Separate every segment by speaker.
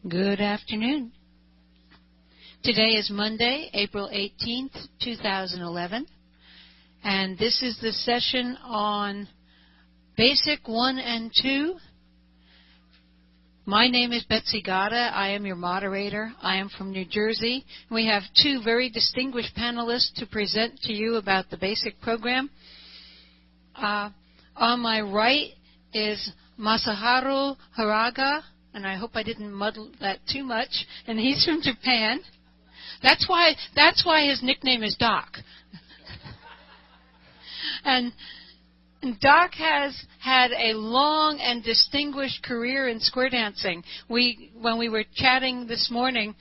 Speaker 1: Good afternoon. Today is Monday, April 18th, 2011, and this is the session on Basic 1 and 2. My name is Betsy Gotta. I am your moderator. I am from New Jersey. We have two very distinguished panelists to present to you about the basic program. On my right is Masaharu Hiraga, and I hope I didn't muddle that too much, and he's from Japan. That's why his nickname is Doc. And Doc has had a long and distinguished career in square dancing. When we were chatting this morning,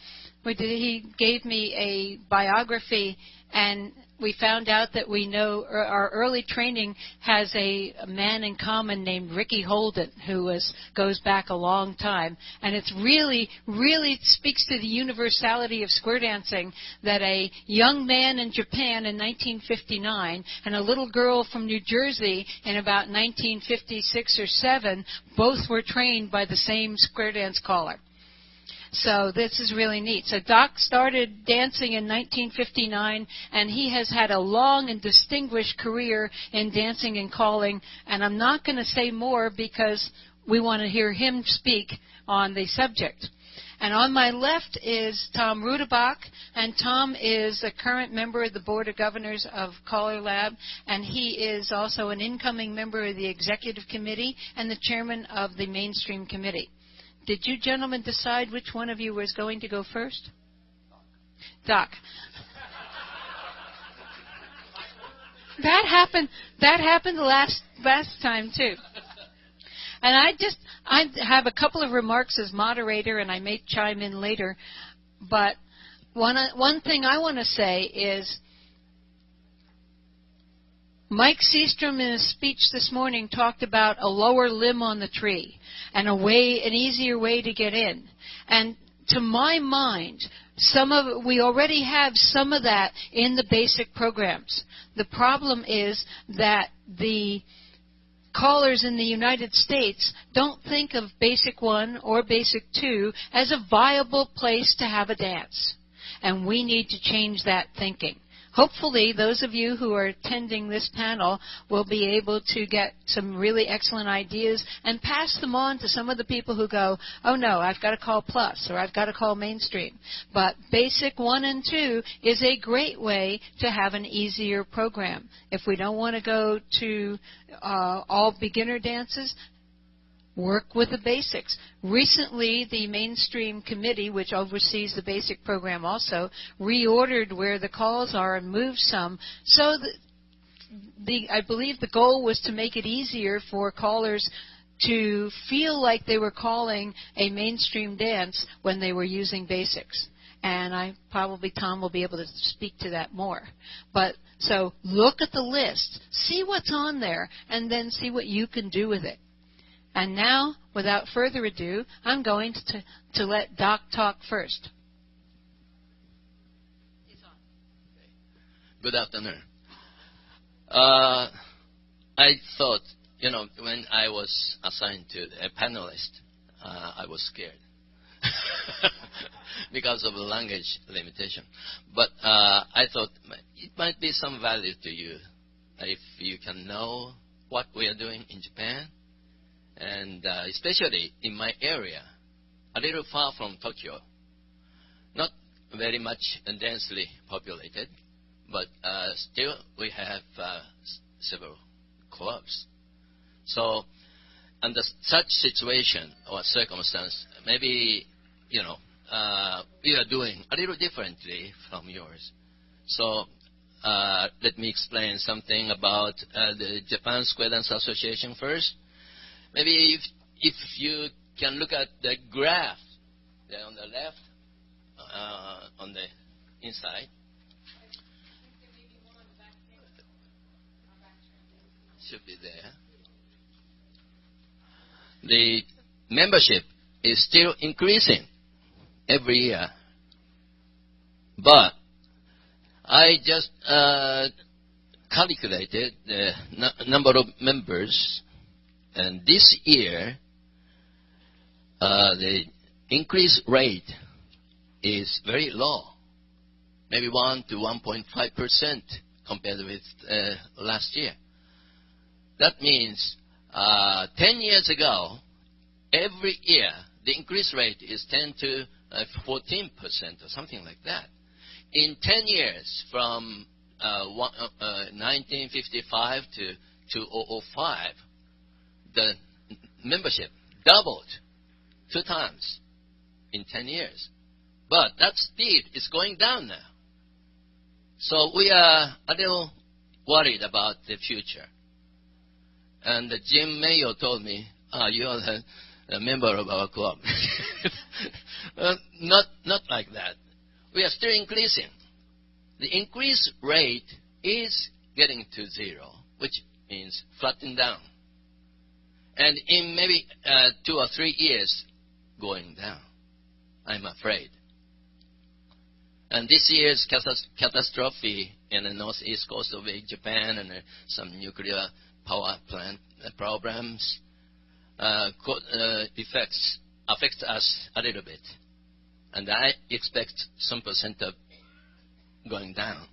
Speaker 1: he gave me a biography, and we found out that we know our early training has a man in common named Ricky Holden, who goes back a long time. And it's really speaks to the universality of square dancing that a young man in Japan in 1959 and a little girl from New Jersey in about 1956 or 7 both were trained by the same square dance caller. So this is really neat. So Doc started dancing in 1959, and he has had a long and distinguished career in dancing and calling. And I'm not going to say more because we want to hear him speak on the subject. And on my left is Tom Rudebock, and Tom is a current member of the Board of Governors of CALLERLAB, and he is also an incoming member of the Executive Committee and the chairman of the Mainstream Committee. Did you gentlemen decide which one of you was going to go first? Doc. That happened the last time too. And I have a couple of remarks as moderator, and I may chime in later. But one thing I want to say is Mike Seastrom in his speech this morning talked about a lower limb on the tree and an easier way to get in. And to my mind, we already have some of that in the basic programs. The problem is that the callers in the United States don't think of Basic 1 or Basic 2 as a viable place to have a dance. And we need to change that thinking. Hopefully, those of you who are attending this panel will be able to get some really excellent ideas and pass them on to some of the people who go, oh, no, I've got to call Plus or I've got to call Mainstream. But Basic 1 and 2 is a great way to have an easier program. If we don't want to go to all beginner dances, work with the basics. Recently, the Mainstream Committee, which oversees the basic program also, reordered where the calls are and moved some. So I believe the goal was to make it easier for callers to feel like they were calling a mainstream dance when they were using basics. And Tom will be able to speak to that more. But so look at the list, see what's on there, and then see what you can do with it. And now, without further ado, I'm going to let Doc talk first.
Speaker 2: Good afternoon. I thought, when I was assigned to a panelist, I was scared because of the language limitation. But I thought it might be some value to you if you can know what we are doing in Japan. And especially in my area, a little far from Tokyo, not very much densely populated, but still we have several clubs. So under such situation or circumstance, maybe, we are doing a little differently from yours. So let me explain something about the Japan Square Dance Association first. Maybe if you can look at the graph there on the left, on the inside. Should be there. The membership is still increasing every year. But I just calculated the number of members. And this year, the increase rate is very low, maybe 1 to 1.5% compared with last year. That means 10 years ago, every year, the increase rate is 10 to 14% or something like that. In 10 years, from 1955 to 2005, the membership doubled 2 times in 10 years. But that speed is going down now. So we are a little worried about the future. And Jim Mayo told me, you are a member of our club. Not like that. We are still increasing. The increase rate is getting to 0, which means flattening down. And in maybe 2 or 3 years, going down, I'm afraid. And this year's catastrophe in the northeast coast of Japan and some nuclear power plant problems affect us a little bit. And I expect some percent of going down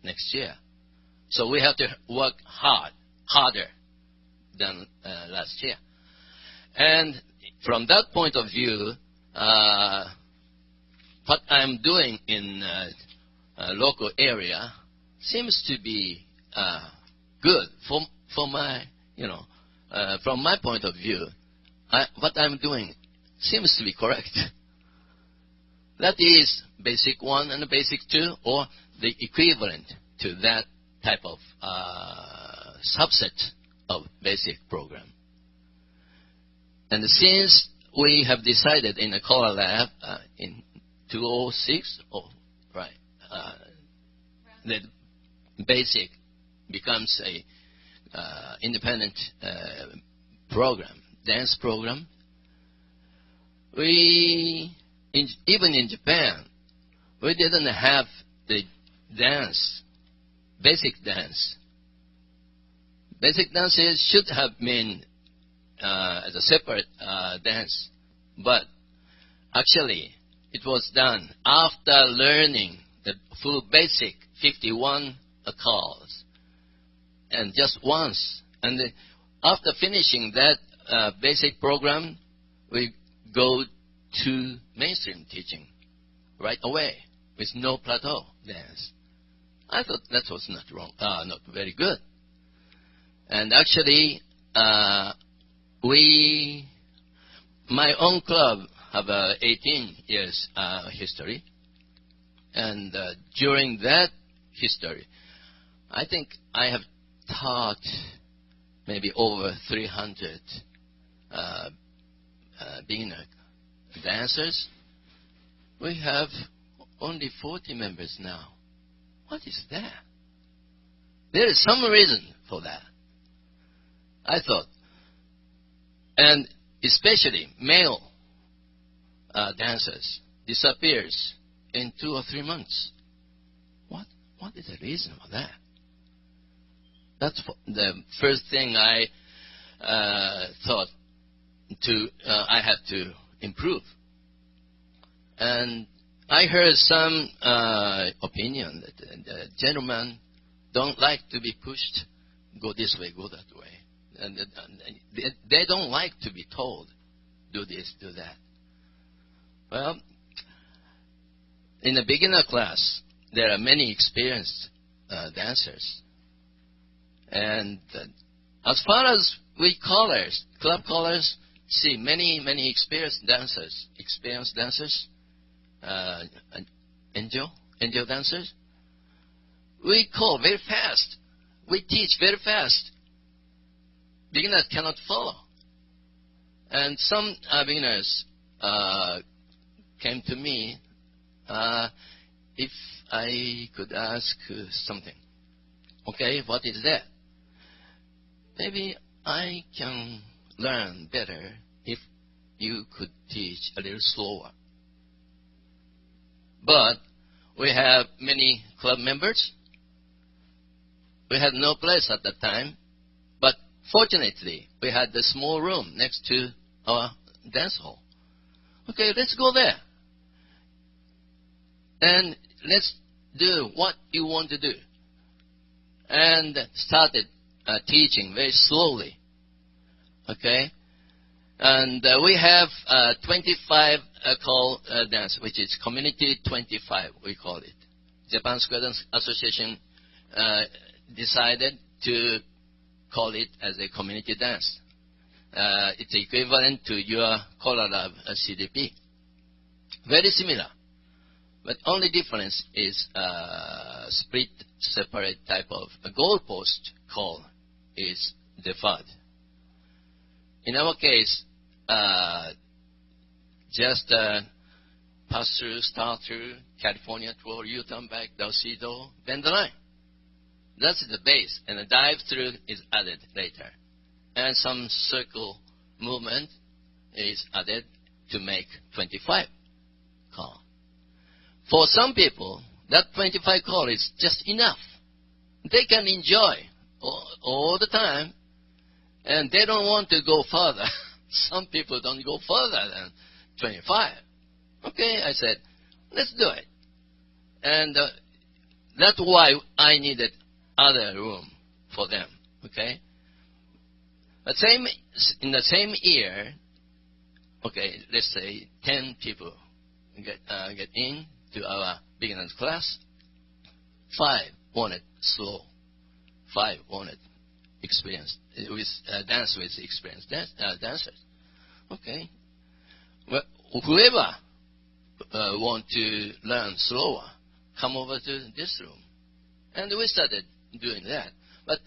Speaker 2: next year. So we have to work harder than last year. And from that point of view, what I'm doing in a local area seems to be good for my, from my point of view. What I'm doing seems to be correct. That is basic 1 and basic 2, or the equivalent to that type of subset of basic program. And since we have decided in the CALLERLAB in 2006, that basic becomes a independent program, dance program. Even in Japan, we didn't have the dance, basic dance. Basic dances should have been as a separate dance, but actually it was done after learning the full basic 51 chords, and just once. And after finishing that basic program, we go to mainstream teaching right away with no plateau dance. I thought that was not very good. And actually, my own club have 18 years history, and during that history, I think I have taught maybe over 300 beginner dancers. We have only 40 members now. What is that? There is some reason for that, I thought. And especially male dancers disappears in 2 or 3 months. What is the reason for that? That's the first thing I thought I had to improve. And I heard some opinion that the gentlemen don't like to be pushed, go this way, go that way. And they don't like to be told, do this, do that. Well, in the beginner class, there are many experienced dancers. And as far as we callers, club callers, see many experienced dancers, angel dancers. We call very fast. We teach very fast. Beginners cannot follow. And some beginners came to me if I could ask something. Okay, what is that? Maybe I can learn better if you could teach a little slower. But we have many club members. We had no place at that time. But fortunately, we had the small room next to our dance hall. Okay, let's go there. And let's do what you want to do. And started teaching very slowly. Okay? And we have 25 call dance, which is Community 25, we call it. Japan Square Dance Association decided to call it as a community dance. It's equivalent to your CALLERLAB CDP. Very similar. But only difference is split, separate type of a goalpost call is deferred. In our case, just pass through, start through, California twirl, U-turn back, do-si-do, bend the line. That's the base, and a dive through is added later. And some circle movement is added to make 25 call. For some people, that 25 call is just enough. They can enjoy all the time, and they don't want to go further. Some people don't go further than 25. Okay, I said, let's do it. And that's why I needed other room for them. Okay? But in the same year, okay, let's say 10 people get in to our beginners class. 5 wanted slow. 5 wanted experience with dance with experienced dancers. Okay. Well, whoever want to learn slower, come over to this room. And we started doing that. But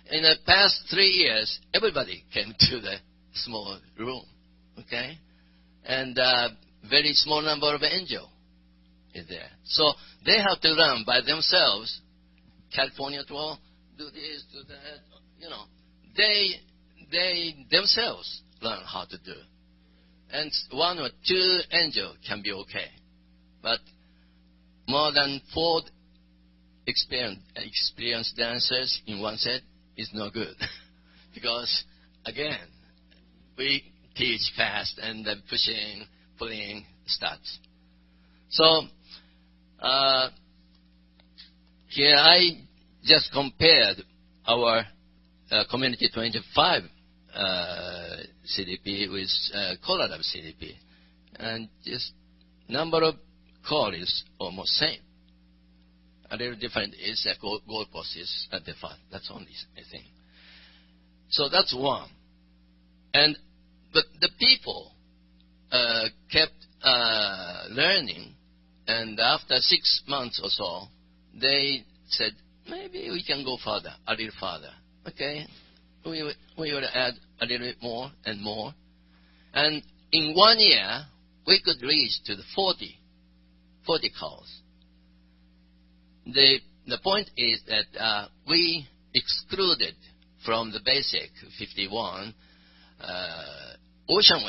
Speaker 2: in the past 3 years, everybody came to the small room. Okay? And very small number of angels is there. So they have to learn by themselves. California twirl, do this, do that. You know, they themselves learn how to do. And 1 or 2 angels can be okay. But more than 4 experienced dancers in one set is no good. Because, again, we teach fast and then pushing, pulling starts. So, here I just compared our Community 25 CDP with CALLERLAB CDP. And just number of call is almost same. A little different is that goalpost is deferred. That's only a thing. So that's one. But the people kept learning, and after 6 months or so, they said, maybe we can go further, a little further. Okay, we will add a little bit more and more. And in 1 year, we could reach to the 40 calls. The point is that we excluded from the basic 51 ocean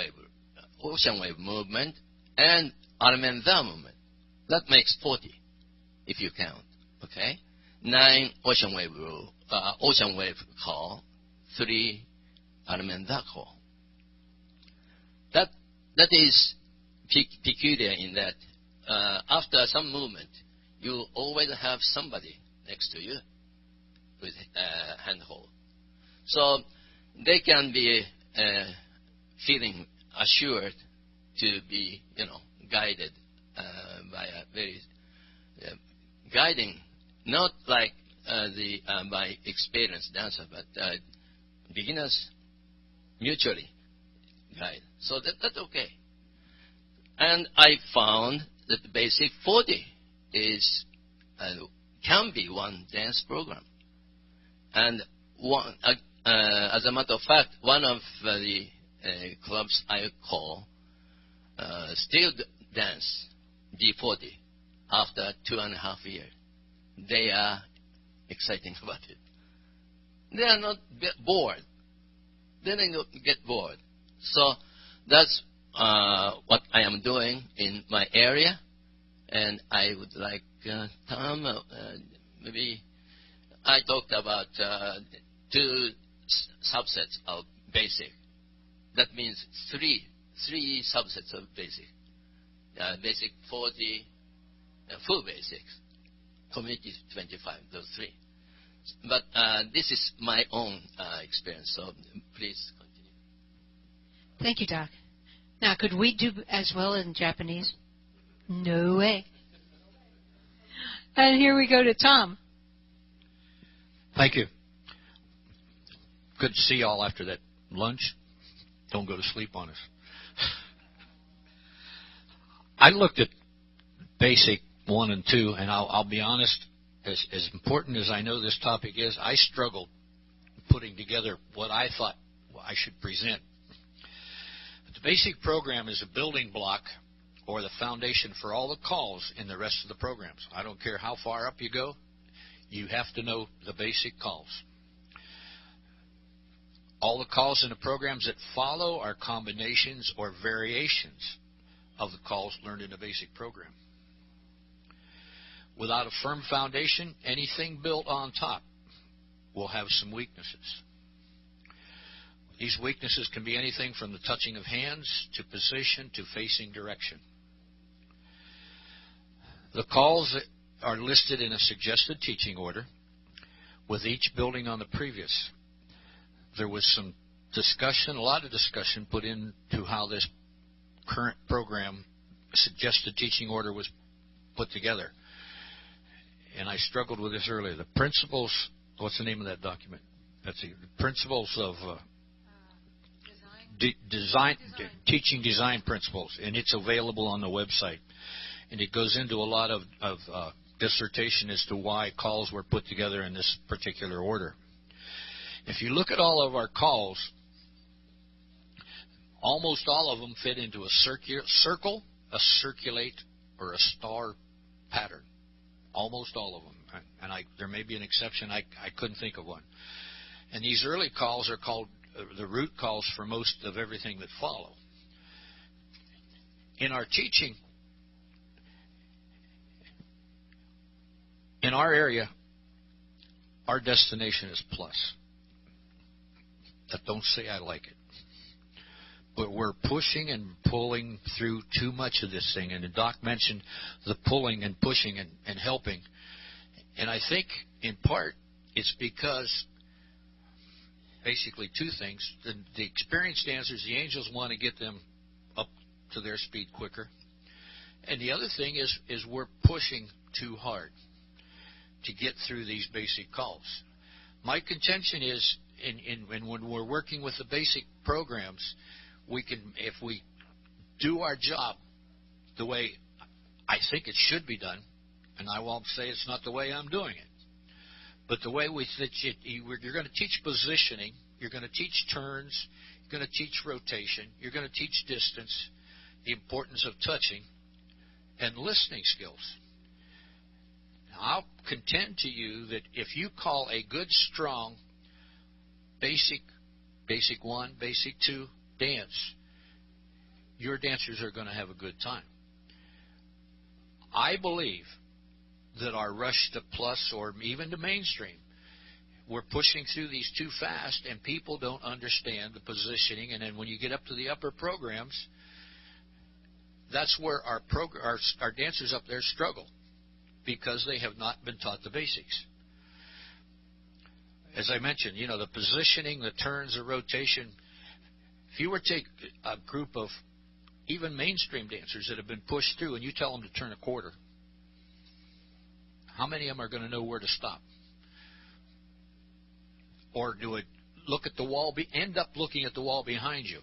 Speaker 2: wave movement and Armenda movement. That makes 40 if you count. Okay, 9 ocean wave call, 3 Armenda call. That is peculiar in that after some movement, you always have somebody next to you with a handhold. So they can be feeling assured to be, guided by a very guiding, not like by experienced dancer, but beginners mutually guide. So that's okay. And I found that the basic 40 is can be one dance program. And one, as a matter of fact, one of the clubs I call still dance B40 after 2.5 years. They are exciting about it. They are not bored. They don't get bored. So that's what I am doing in my area. And I would like Tom, maybe I talked about 2 subsets of basic. That means three subsets of basic. basic 40, full basics, community 25, those three. But this is my own experience, so please continue.
Speaker 1: Thank you, Doc. Now, could we do as well in Japanese? No way. And here we go to Tom.
Speaker 3: Thank you. Good to see you all after that lunch. Don't go to sleep on us. I looked at basic 1 and 2, and I'll be honest, as important as I know this topic is, I struggled putting together what I thought I should present. But the basic program is a building block or the foundation for all the calls in the rest of the programs. I don't care how far up you go, you have to know the basic calls. All the calls in the programs that follow are combinations or variations of the calls learned in the basic program. Without a firm foundation, anything built on top will have some weaknesses. These weaknesses can be anything from the touching of hands to position to facing direction. The calls are listed in a suggested teaching order, with each building on the previous. There was some discussion, a lot of discussion put into how this current program suggested teaching order was put together. And I struggled with this earlier. The principles, what's the name of that document? Betsy, the principles of teaching design principles, and it's available on the website. And it goes into a lot of dissertation as to why calls were put together in this particular order. If you look at all of our calls, almost all of them fit into a circle, a circulate, or a star pattern. Almost all of them. And there may be an exception. I couldn't think of one. And these early calls are called the root calls for most of everything that follow. In our teaching, in our area, our destination is plus. Don't say I like it. But we're pushing and pulling through too much of this thing. And the Doc mentioned the pulling and pushing and helping. And I think, in part, it's because, basically, two things. The experienced dancers, the angels, want to get them up to their speed quicker. And the other thing is we're pushing too hard to get through these basic calls. My contention is, when we're working with the basic programs, we can, if we do our job the way I think it should be done, and I won't say it's not the way I'm doing it, but the way we teach it, you're going to teach positioning, you're going to teach turns, you're going to teach rotation, you're going to teach distance, the importance of touching, and listening skills. Now, I'll contend to you that if you call a good, strong, basic 1, basic 2 dance, your dancers are going to have a good time. I believe that our rush to plus or even to mainstream, we're pushing through these too fast, and people don't understand the positioning. And then when you get up to the upper programs, that's where our dancers up there struggle, because they have not been taught the basics. As I mentioned, the positioning, the turns, the rotation. If you were to take a group of even mainstream dancers that have been pushed through and you tell them to turn a quarter, how many of them are going to know where to stop? Or do it look at the wall, end up looking at the wall behind you?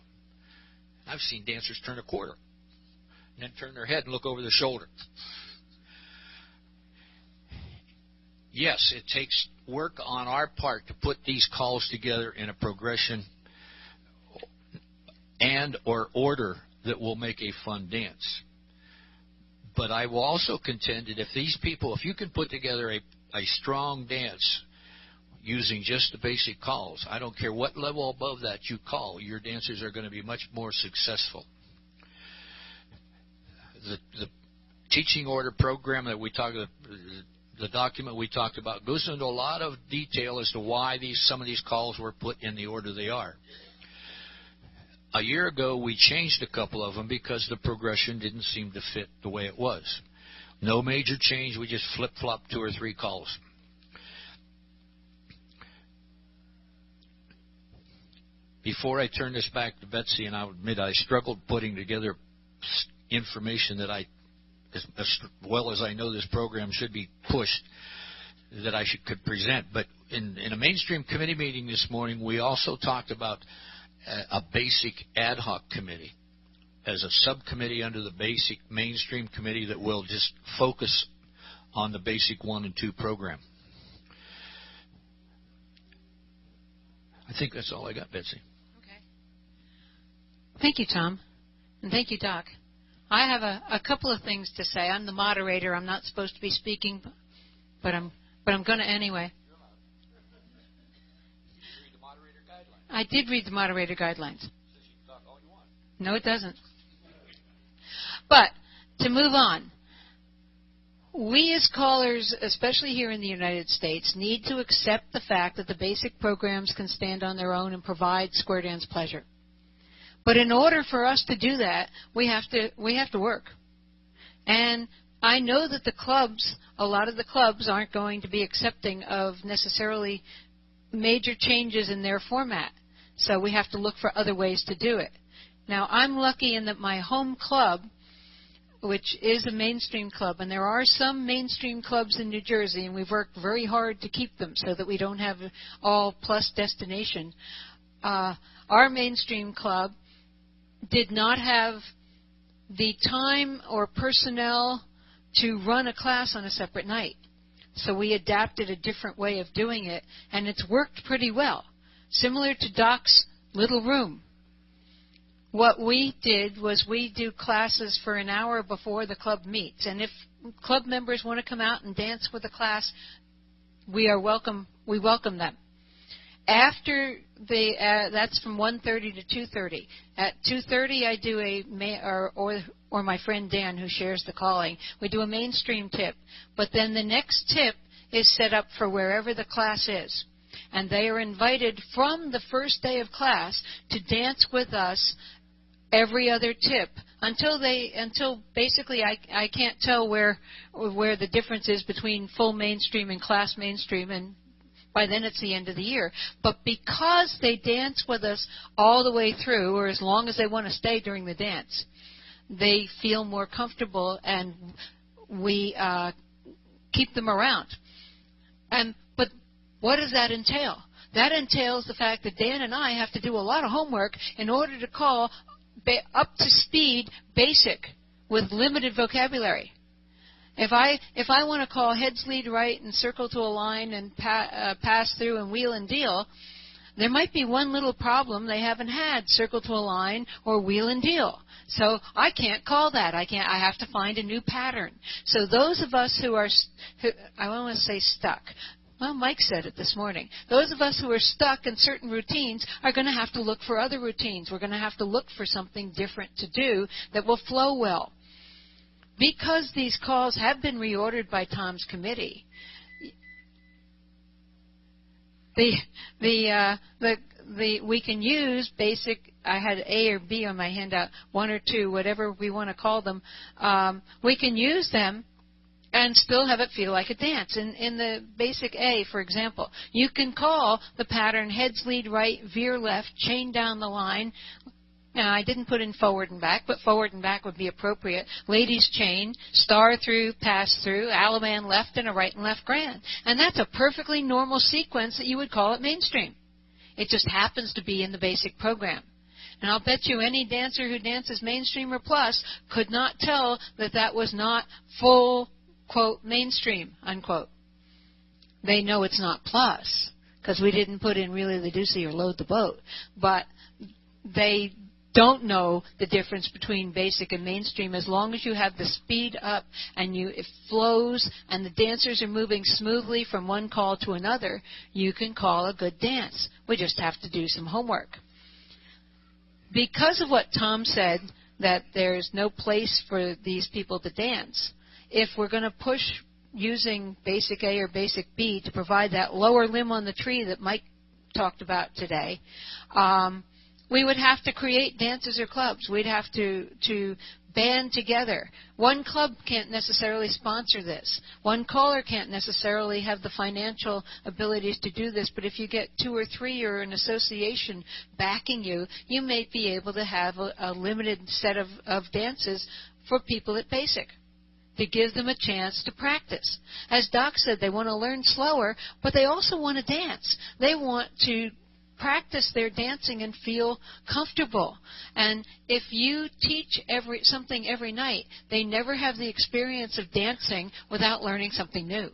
Speaker 3: I've seen dancers turn a quarter and then turn their head and look over their shoulder. Yes, it takes work on our part to put these calls together in a progression and or order that will make a fun dance. But I will also contend that if you can put together a strong dance using just the basic calls, I don't care what level above that you call, your dancers are going to be much more successful. The teaching order program that we talked about, the document we talked about, goes into a lot of detail as to why some of these calls were put in the order they are. a year ago, we changed a couple of them because the progression didn't seem to fit the way it was. No major change. We just flip-flopped 2 or 3 calls. Before I turn this back to Betsy, and I'll admit I struggled putting together information that as well as I know this program should be pushed, that I could present. But in a mainstream committee meeting this morning, we also talked about a basic ad hoc committee as a subcommittee under the basic mainstream committee that will just focus on the basic 1 and 2 program. I think that's all I got, Betsy.
Speaker 1: Okay. Thank you, Tom. And thank you, Doc. I have a couple of things to say. I'm the moderator. I'm not supposed to be speaking, but I'm going to anyway. I did read the moderator guidelines. No, it doesn't. But to move on, we as callers, especially here in the United States, need to accept the fact that the basic programs can stand on their own and provide square dance pleasure. But in order for us to do that, we have to work. And I know that the clubs, a lot of the clubs aren't going to be accepting of necessarily major changes in their format. So we have to look for other ways to do it. Now, I'm lucky in that my home club, which is a mainstream club, and there are some mainstream clubs in New Jersey, and we've worked very hard to keep them so that we don't have all plus destination. Our mainstream club did not have the time or personnel to run a class on a separate night. So we adapted a different way of doing it, and it's worked pretty well. Similar to Doc's little room. What we did was we do classes for an hour before the club meets, and if club members want to come out and dance with the class, we welcome them. After that's from 1:30 to 2:30. At 2:30, I do or my friend Dan, who shares the calling, we do a mainstream tip. But then the next tip is set up for wherever the class is, and they are invited from the first day of class to dance with us every other tip until basically I can't tell where the difference is between full mainstream and class mainstream, and by then it's the end of the year. But because they dance with us all the way through, or as long as they want to stay during the dance, they feel more comfortable, and we keep them around. But what does that entail? That entails the fact that Dan and I have to do a lot of homework in order to call up to speed basic with limited vocabulary. If I want to call heads lead right and circle to a line and pass through and wheel and deal, there might be one little problem. They haven't had circle to a line or wheel and deal. So I can't call that. I have to find a new pattern. So those of us who I don't want to say stuck. Well, Mike said it this morning. Those of us who are stuck in certain routines are going to have to look for other routines. We're going to have to look for something different to do that will flow well. Because these calls have been reordered by Tom's committee, we can use basic. I had A or B on my handout, 1 or 2, whatever we want to call them. We can use them and still have it feel like a dance. In the basic A, for example, you can call the pattern heads lead right, veer left, chain down the line. Now, I didn't put in forward and back, but forward and back would be appropriate. Ladies chain, star through, pass through, Alaman left, and a right and left grand. And that's a perfectly normal sequence that you would call it mainstream. It just happens to be in the basic program. And I'll bet you any dancer who dances mainstream or plus could not tell that that was not full, quote, mainstream, unquote. They know it's not plus, because we didn't put in really the deucey or load the boat. But they don't know the difference between basic and mainstream. As long as you have the speed up and it flows and the dancers are moving smoothly from one call to another, you can call a good dance. We just have to do some homework. Because of what Tom said, that there's no place for these people to dance, if we're going to push using basic A or basic B to provide that lower limb on the tree that Mike talked about today, we would have to create dances or clubs. We'd have to band together. One club can't necessarily sponsor this. One caller can't necessarily have the financial abilities to do this, but if you get 2 or 3 or an association backing you, you may be able to have a limited set of dances for people at basic, to give them a chance to practice. As Doc said, they want to learn slower, but they also want to dance. They want to practice their dancing and feel comfortable. And if you teach something every night, they never have the experience of dancing without learning something new.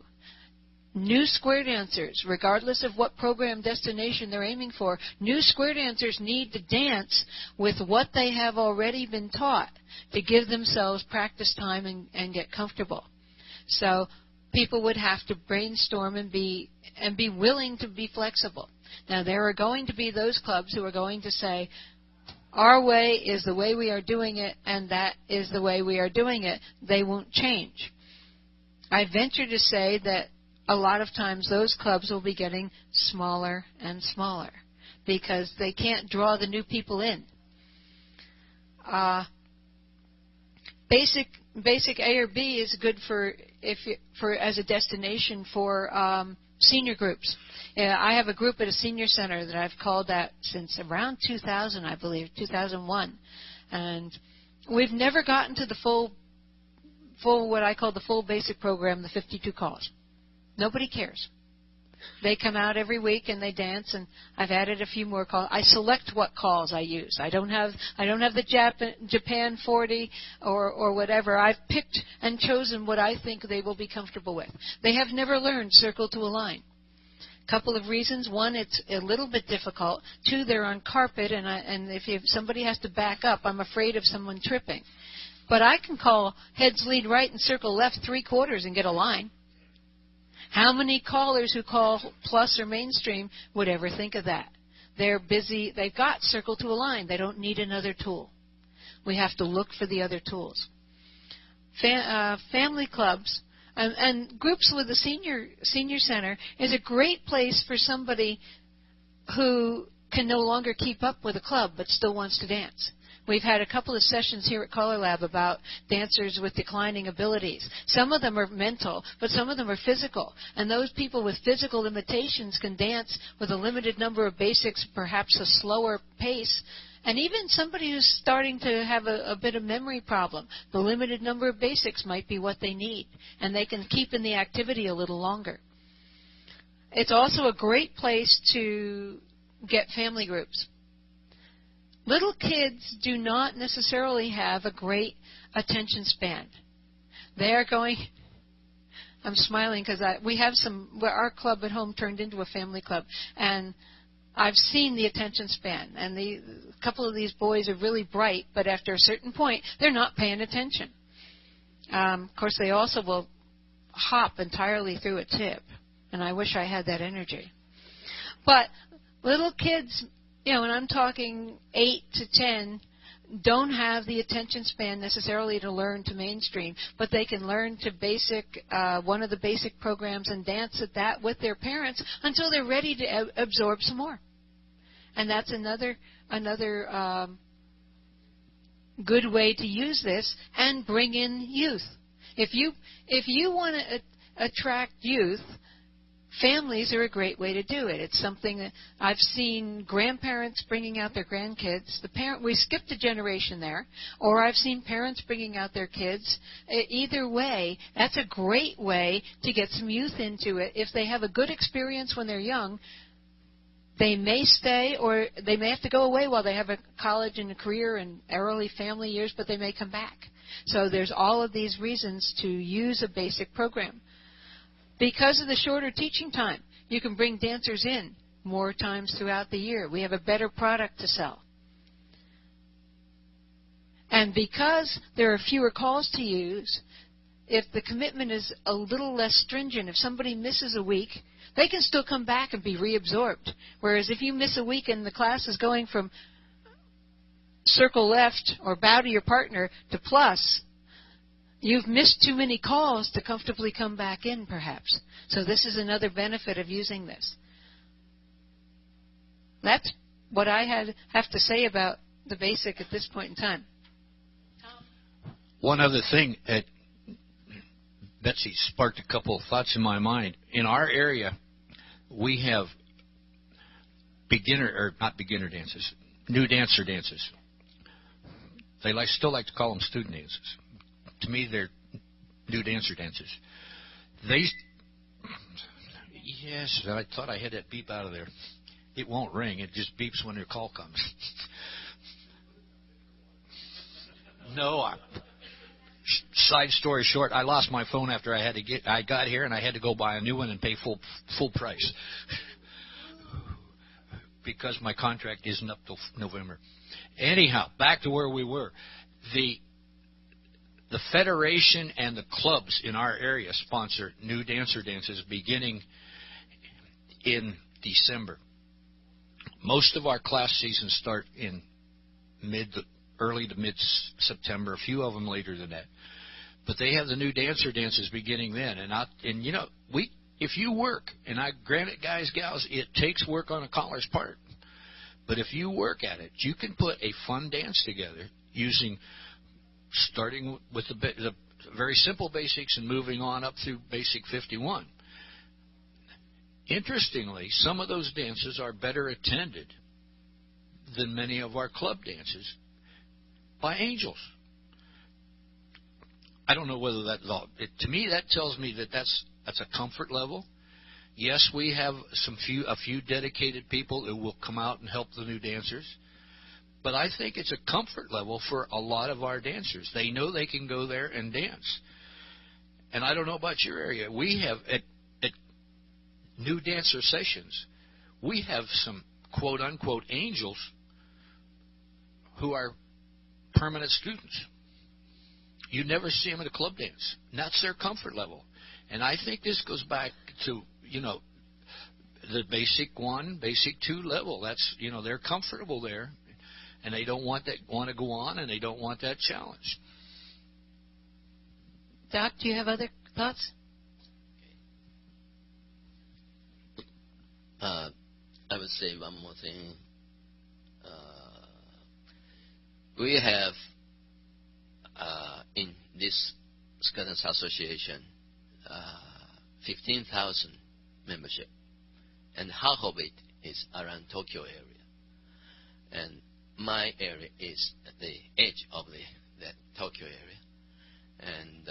Speaker 1: New square dancers, regardless of what program destination they're aiming for, new square dancers need to dance with what they have already been taught to give themselves practice time and get comfortable. So people would have to brainstorm and be willing to be flexible. Now, there are going to be those clubs who are going to say, our way is the way we are doing it, and that is the way we are doing it. They won't change. I venture to say that a lot of times those clubs will be getting smaller and smaller because they can't draw the new people in. Basic A or B is good for as a destination for senior groups. I have a group at a senior center that I've called that since around 2000, I believe, 2001, and we've never gotten to the full what I call the full basic program, the 52 calls. Nobody cares. They come out every week and they dance, and I've added a few more calls. I select what calls I use. I don't have the Japan 40 or whatever. I've picked and chosen what I think they will be comfortable with. They have never learned circle to a line. Couple of reasons. One, it's a little bit difficult. Two, they're on carpet, and if somebody has to back up, I'm afraid of someone tripping. But I can call heads lead right and circle left 3/4 and get a line. How many callers who call plus or mainstream would ever think of that? They're busy. They've got circle to a line. They don't need another tool. We have to look for the other tools. Family clubs and groups with the senior center is a great place for somebody who can no longer keep up with a club but still wants to dance. We've had a couple of sessions here at CALLERLAB about dancers with declining abilities. Some of them are mental, but some of them are physical. And those people with physical limitations can dance with a limited number of basics, perhaps a slower pace. And even somebody who's starting to have a bit of memory problem, the limited number of basics might be what they need. And they can keep in the activity a little longer. It's also a great place to get family groups. Little kids do not necessarily have a great attention span. They are going, I'm smiling because we have our club at home turned into a family club, and I've seen the attention span, and a couple of these boys are really bright, but after a certain point, they're not paying attention. Of course, they also will hop entirely through a tip, and I wish I had that energy. But little kids, and I'm talking 8 to 10, don't have the attention span necessarily to learn to mainstream, but they can learn to one of the basic programs and dance at that with their parents until they're ready to absorb some more. And that's another good way to use this and bring in youth. If you want to attract youth, families are a great way to do it. It's something that I've seen grandparents bringing out their grandkids. We skipped a generation there, or I've seen parents bringing out their kids. Either way, that's a great way to get some youth into it. If they have a good experience when they're young, they may stay, or they may have to go away while they have a college and a career and early family years, but they may come back. So there's all of these reasons to use a basic program. Because of the shorter teaching time, you can bring dancers in more times throughout the year. We have a better product to sell. And because there are fewer calls to use, if the commitment is a little less stringent, if somebody misses a week, they can still come back and be reabsorbed. Whereas if you miss a week and the class is going from circle left or bow to your partner to plus, you've missed too many calls to comfortably come back in, perhaps. So this is another benefit of using this. That's what I have to say about the basic at this point in time.
Speaker 3: One other thing, Betsy sparked a couple of thoughts in my mind. In our area, we have new dancer dances. They still like to call them student dances. To me, they're new dancer dances. Yes, I thought I had that beep out of there. It won't ring. It just beeps when your call comes. No. Side story short, I lost my phone after I got here, and I had to go buy a new one and pay full price because my contract isn't up till November. Anyhow, back to where we were. The federation and the clubs in our area sponsor new dancer dances beginning in December. Most of our class seasons start in early to mid-September, a few of them later than that. But they have the new dancer dances beginning then. And you know, if you work, and I grant it, guys, gals, it takes work on a caller's part. But if you work at it, you can put a fun dance together starting with the very simple basics and moving on up through basic 51. Interestingly, some of those dances are better attended than many of our club dances by angels. I don't know whether to me that tells me that that's a comfort level. Yes, we have a few dedicated people who will come out and help the new dancers, but I think it's a comfort level for a lot of our dancers. They know they can go there and dance. And I don't know about your area. We have at new dancer sessions, we have some quote-unquote angels who are permanent students. You never see them at a club dance. And that's their comfort level. And I think this goes back to, the basic 1, basic 2 level. That's, they're comfortable there, and they don't want to go on, and they don't want that challenge.
Speaker 1: Doc, do you have other thoughts?
Speaker 2: I would say one more thing. We have in this Students Association 15,000 membership, and half of it is around Tokyo area, and my area is at the edge of that Tokyo area, and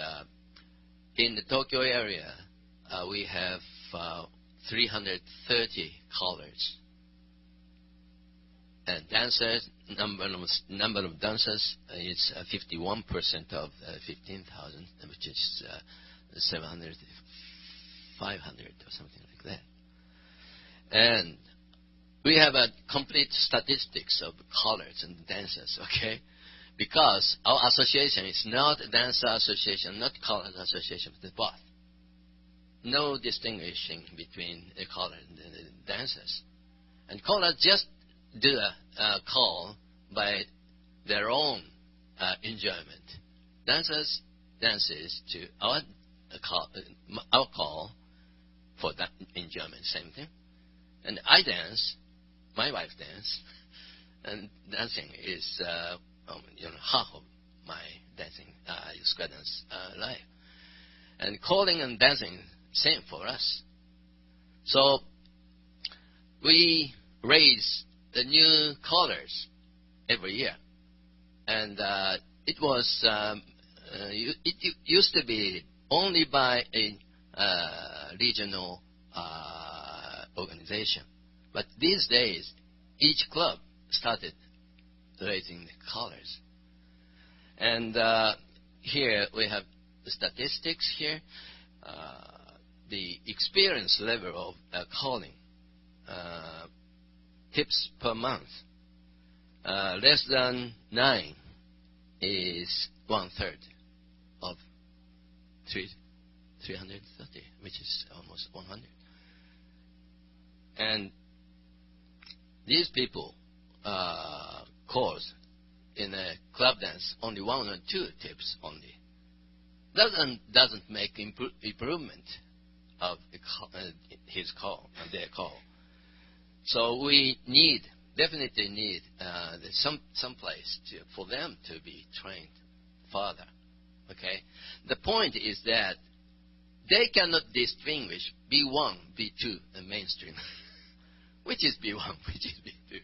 Speaker 2: in the Tokyo area we have 330 callers, and dancers, number of dancers is 51% of 15,000, which is 700, 500 or something like that. And we have a complete statistics of callers and dancers, okay? Because our association is not a dancer association, not callers association, but both. No distinguishing between the caller and the dancers. And callers just do a call by their own enjoyment. Dancers dances to our call for that enjoyment, same thing. And I dance, my wife dance, and dancing is half of my dancing square dance life. And calling and dancing, same for us. So we raise the new callers every year, and it used to be only by a regional organization, but these days each club started raising the callers. And here we have the statistics here. The experience level of calling, tips per month, less than 9 is 1/3 of 330, which is almost 100. And these people calls in a club dance only 1 or 2 tips only. Doesn't make improvement of his call, their call. So we need definitely need some place for them to be trained further. Okay? The point is that they cannot distinguish B1, B2, and mainstream. Which is B1, which is B2.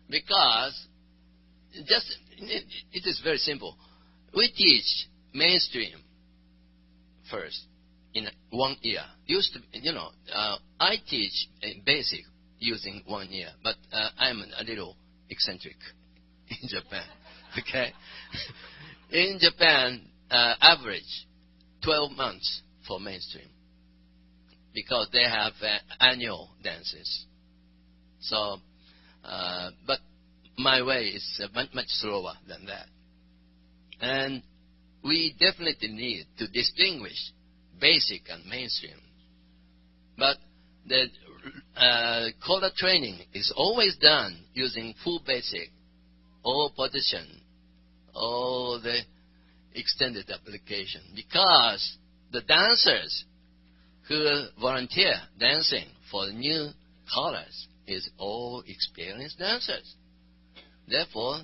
Speaker 2: Because it is very simple. We teach mainstream first in 1 year. Used to, I teach basic using 1 year, but I'm a little eccentric in Japan. Okay, in Japan, average 12 months for mainstream because they have annual dances. So, but my way is much slower than that, and we definitely need to distinguish basic and mainstream. But the caller training is always done using full basic, all position, all the extended application, because the dancers who volunteer dancing for the new callers is all experienced dancers. Therefore,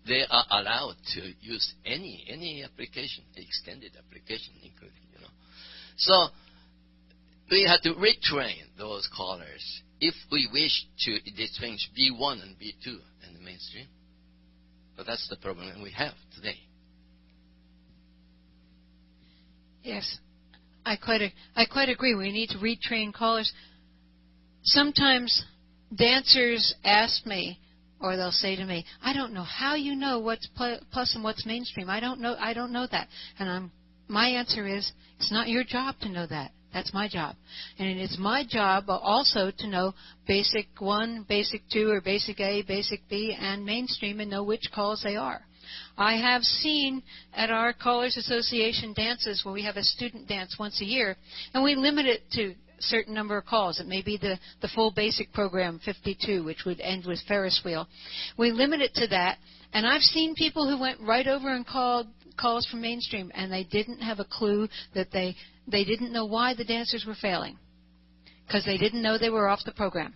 Speaker 2: they are allowed to use any application, extended application including, So we have to retrain those callers if we wish to distinguish B1 and B2 in the mainstream. But that's the problem we have today.
Speaker 1: Yes, I quite agree. We need to retrain callers. Sometimes dancers ask me, or they'll say to me, "I don't know how you know what's plus and what's mainstream. I don't know that." And my answer is, it's not your job to know that. That's my job. And it's my job also to know basic 1, basic 2, or basic A, basic B, and mainstream, and know which calls they are. I have seen at our Callers Association dances where we have a student dance once a year, and we limit it to a certain number of calls. It may be the full basic program, 52, which would end with Ferris wheel. We limit it to that, and I've seen people who went right over and called calls from mainstream, and they didn't have a clue that they didn't know why the dancers were failing, because they didn't know they were off the program.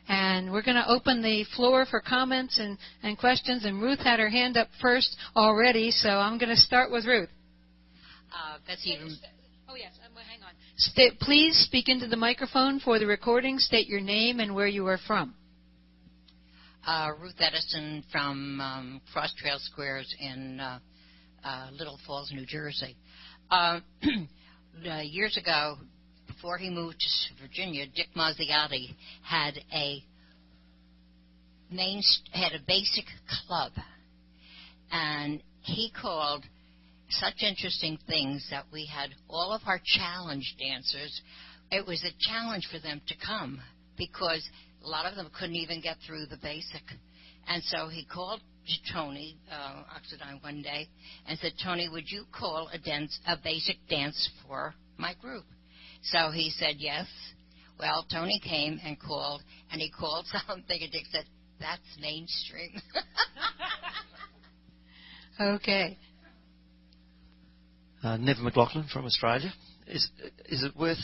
Speaker 1: And we're going to open the floor for comments and questions, and Ruth had her hand up first already, so I'm going to start with Ruth.
Speaker 4: Betsy.
Speaker 1: Oh, yes, hang on. Please speak into the microphone for the recording. State your name and where you are from.
Speaker 4: Ruth Edison from Cross Trail Squares in Little Falls, New Jersey. Years ago, before he moved to Virginia, Dick Mazziotti had a basic club, and he called such interesting things that we had all of our challenge dancers. It was a challenge for them to come because a lot of them couldn't even get through the basic. And so he called Tony Oxidine one day and said, "Tony, would you call a basic dance for my group?" So he said yes. Well, Tony came and he called something, and Dick said, "That's mainstream."
Speaker 1: Okay.
Speaker 5: Neville McLaughlin from Australia. Is it worth?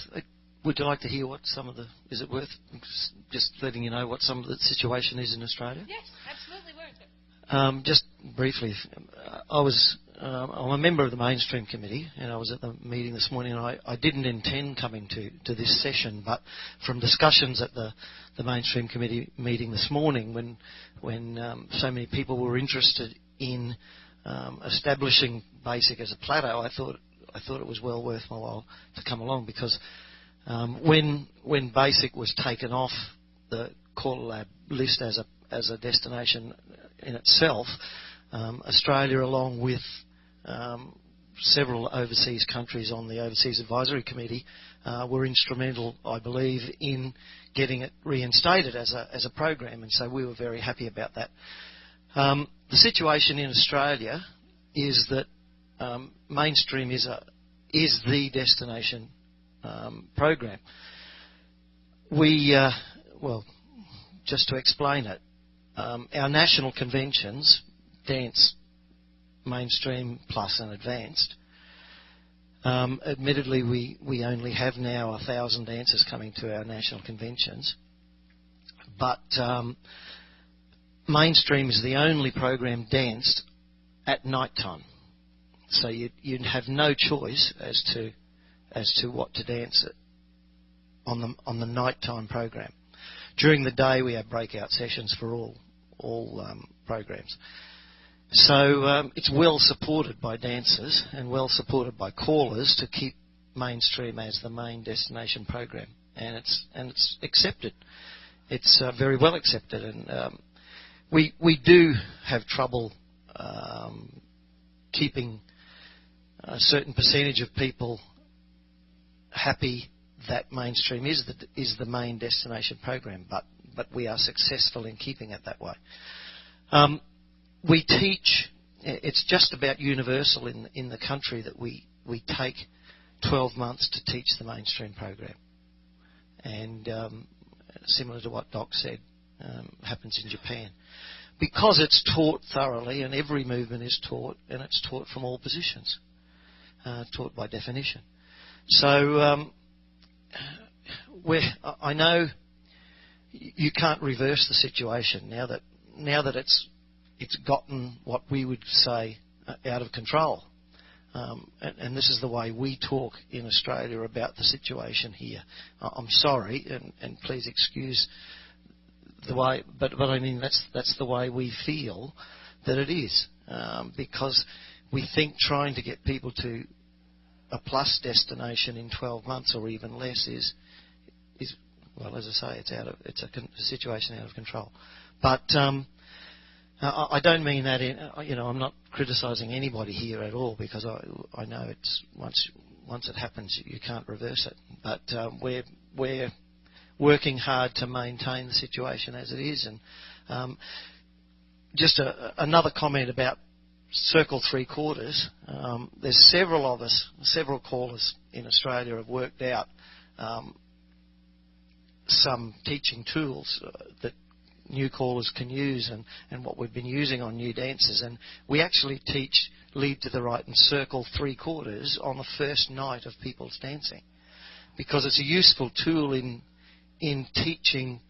Speaker 5: Would you like to hear what is it worth just letting you know what some of the situation is in Australia?
Speaker 1: Yes, absolutely worth it.
Speaker 5: Just briefly, I'm a member of the Mainstream Committee, and I was at the meeting this morning, and I didn't intend coming to this session, but from discussions at the Mainstream Committee meeting this morning, when so many people were interested in establishing basic as a plateau, I thought it was well worth my while to come along, because when basic was taken off the CALLERLAB list as a destination in itself, Australia, along with several overseas countries on the Overseas Advisory Committee, were instrumental, I believe, in getting it reinstated as a program, and so we were very happy about that. The situation in Australia is that mainstream is the destination program. Just to explain it, our national conventions dance mainstream plus and advanced. Admittedly, we only have now 1,000 dancers coming to our national conventions, but mainstream is the only program danced at night time. So you'd have no choice as to what to dance on the nighttime program. During the day, we have breakout sessions for all programs. So it's well supported by dancers and well supported by callers to keep mainstream as the main destination program, and it's accepted. It's very well accepted, and we do have trouble keeping a certain percentage of people happy that mainstream is the main destination program, but we are successful in keeping it that way. We teach. It's just about universal in the country that we take 12 months to teach the mainstream program, and similar to what Doc said, happens in Japan, because it's taught thoroughly, and every movement is taught, and it's taught from all positions, taught by definition. So I know you can't reverse the situation now that it's gotten what we would say out of control. And this is the way we talk in Australia about the situation here. I'm sorry, and please excuse the way, but I mean that's the way we feel that it is, because we think trying to get people to a plus destination in 12 months or even less is well, as I say, it's a situation out of control. But I don't mean that I'm not criticising anybody here at all, because I know it's once it happens you can't reverse it. But we're working hard to maintain the situation as it is. And just another comment about circle three quarters. There's several callers in Australia have worked out some teaching tools that new callers can use, and what we've been using on new dancers. And we actually teach lead to the right and circle three quarters on the first night of people's dancing, because it's a useful tool in teaching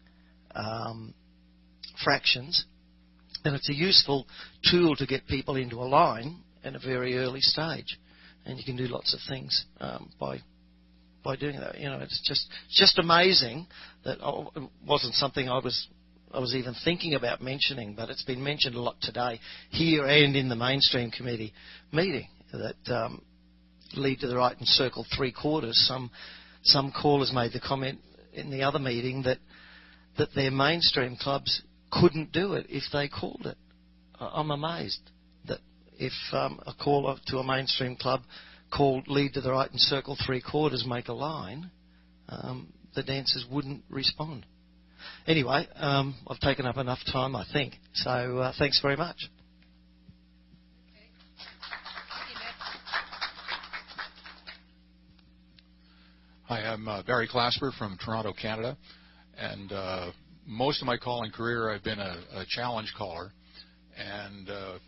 Speaker 5: fractions, and it's a useful tool to get people into a line at a very early stage. And you can do lots of things by doing that. It's just amazing that it wasn't something I was even thinking about mentioning, but it's been mentioned a lot today here and in the mainstream committee meeting, that lead to the right and circle three quarters. Some callers made the comment in the other meeting that their mainstream clubs couldn't do it if they called it. I'm amazed that if a caller to a mainstream club called lead to the right and circle three quarters, make a line, the dancers wouldn't respond. Anyway, I've taken up enough time, I think. So thanks very much.
Speaker 6: Hi, I'm Barry Clasper from Toronto, Canada, and most of my calling career I've been a challenge caller, and a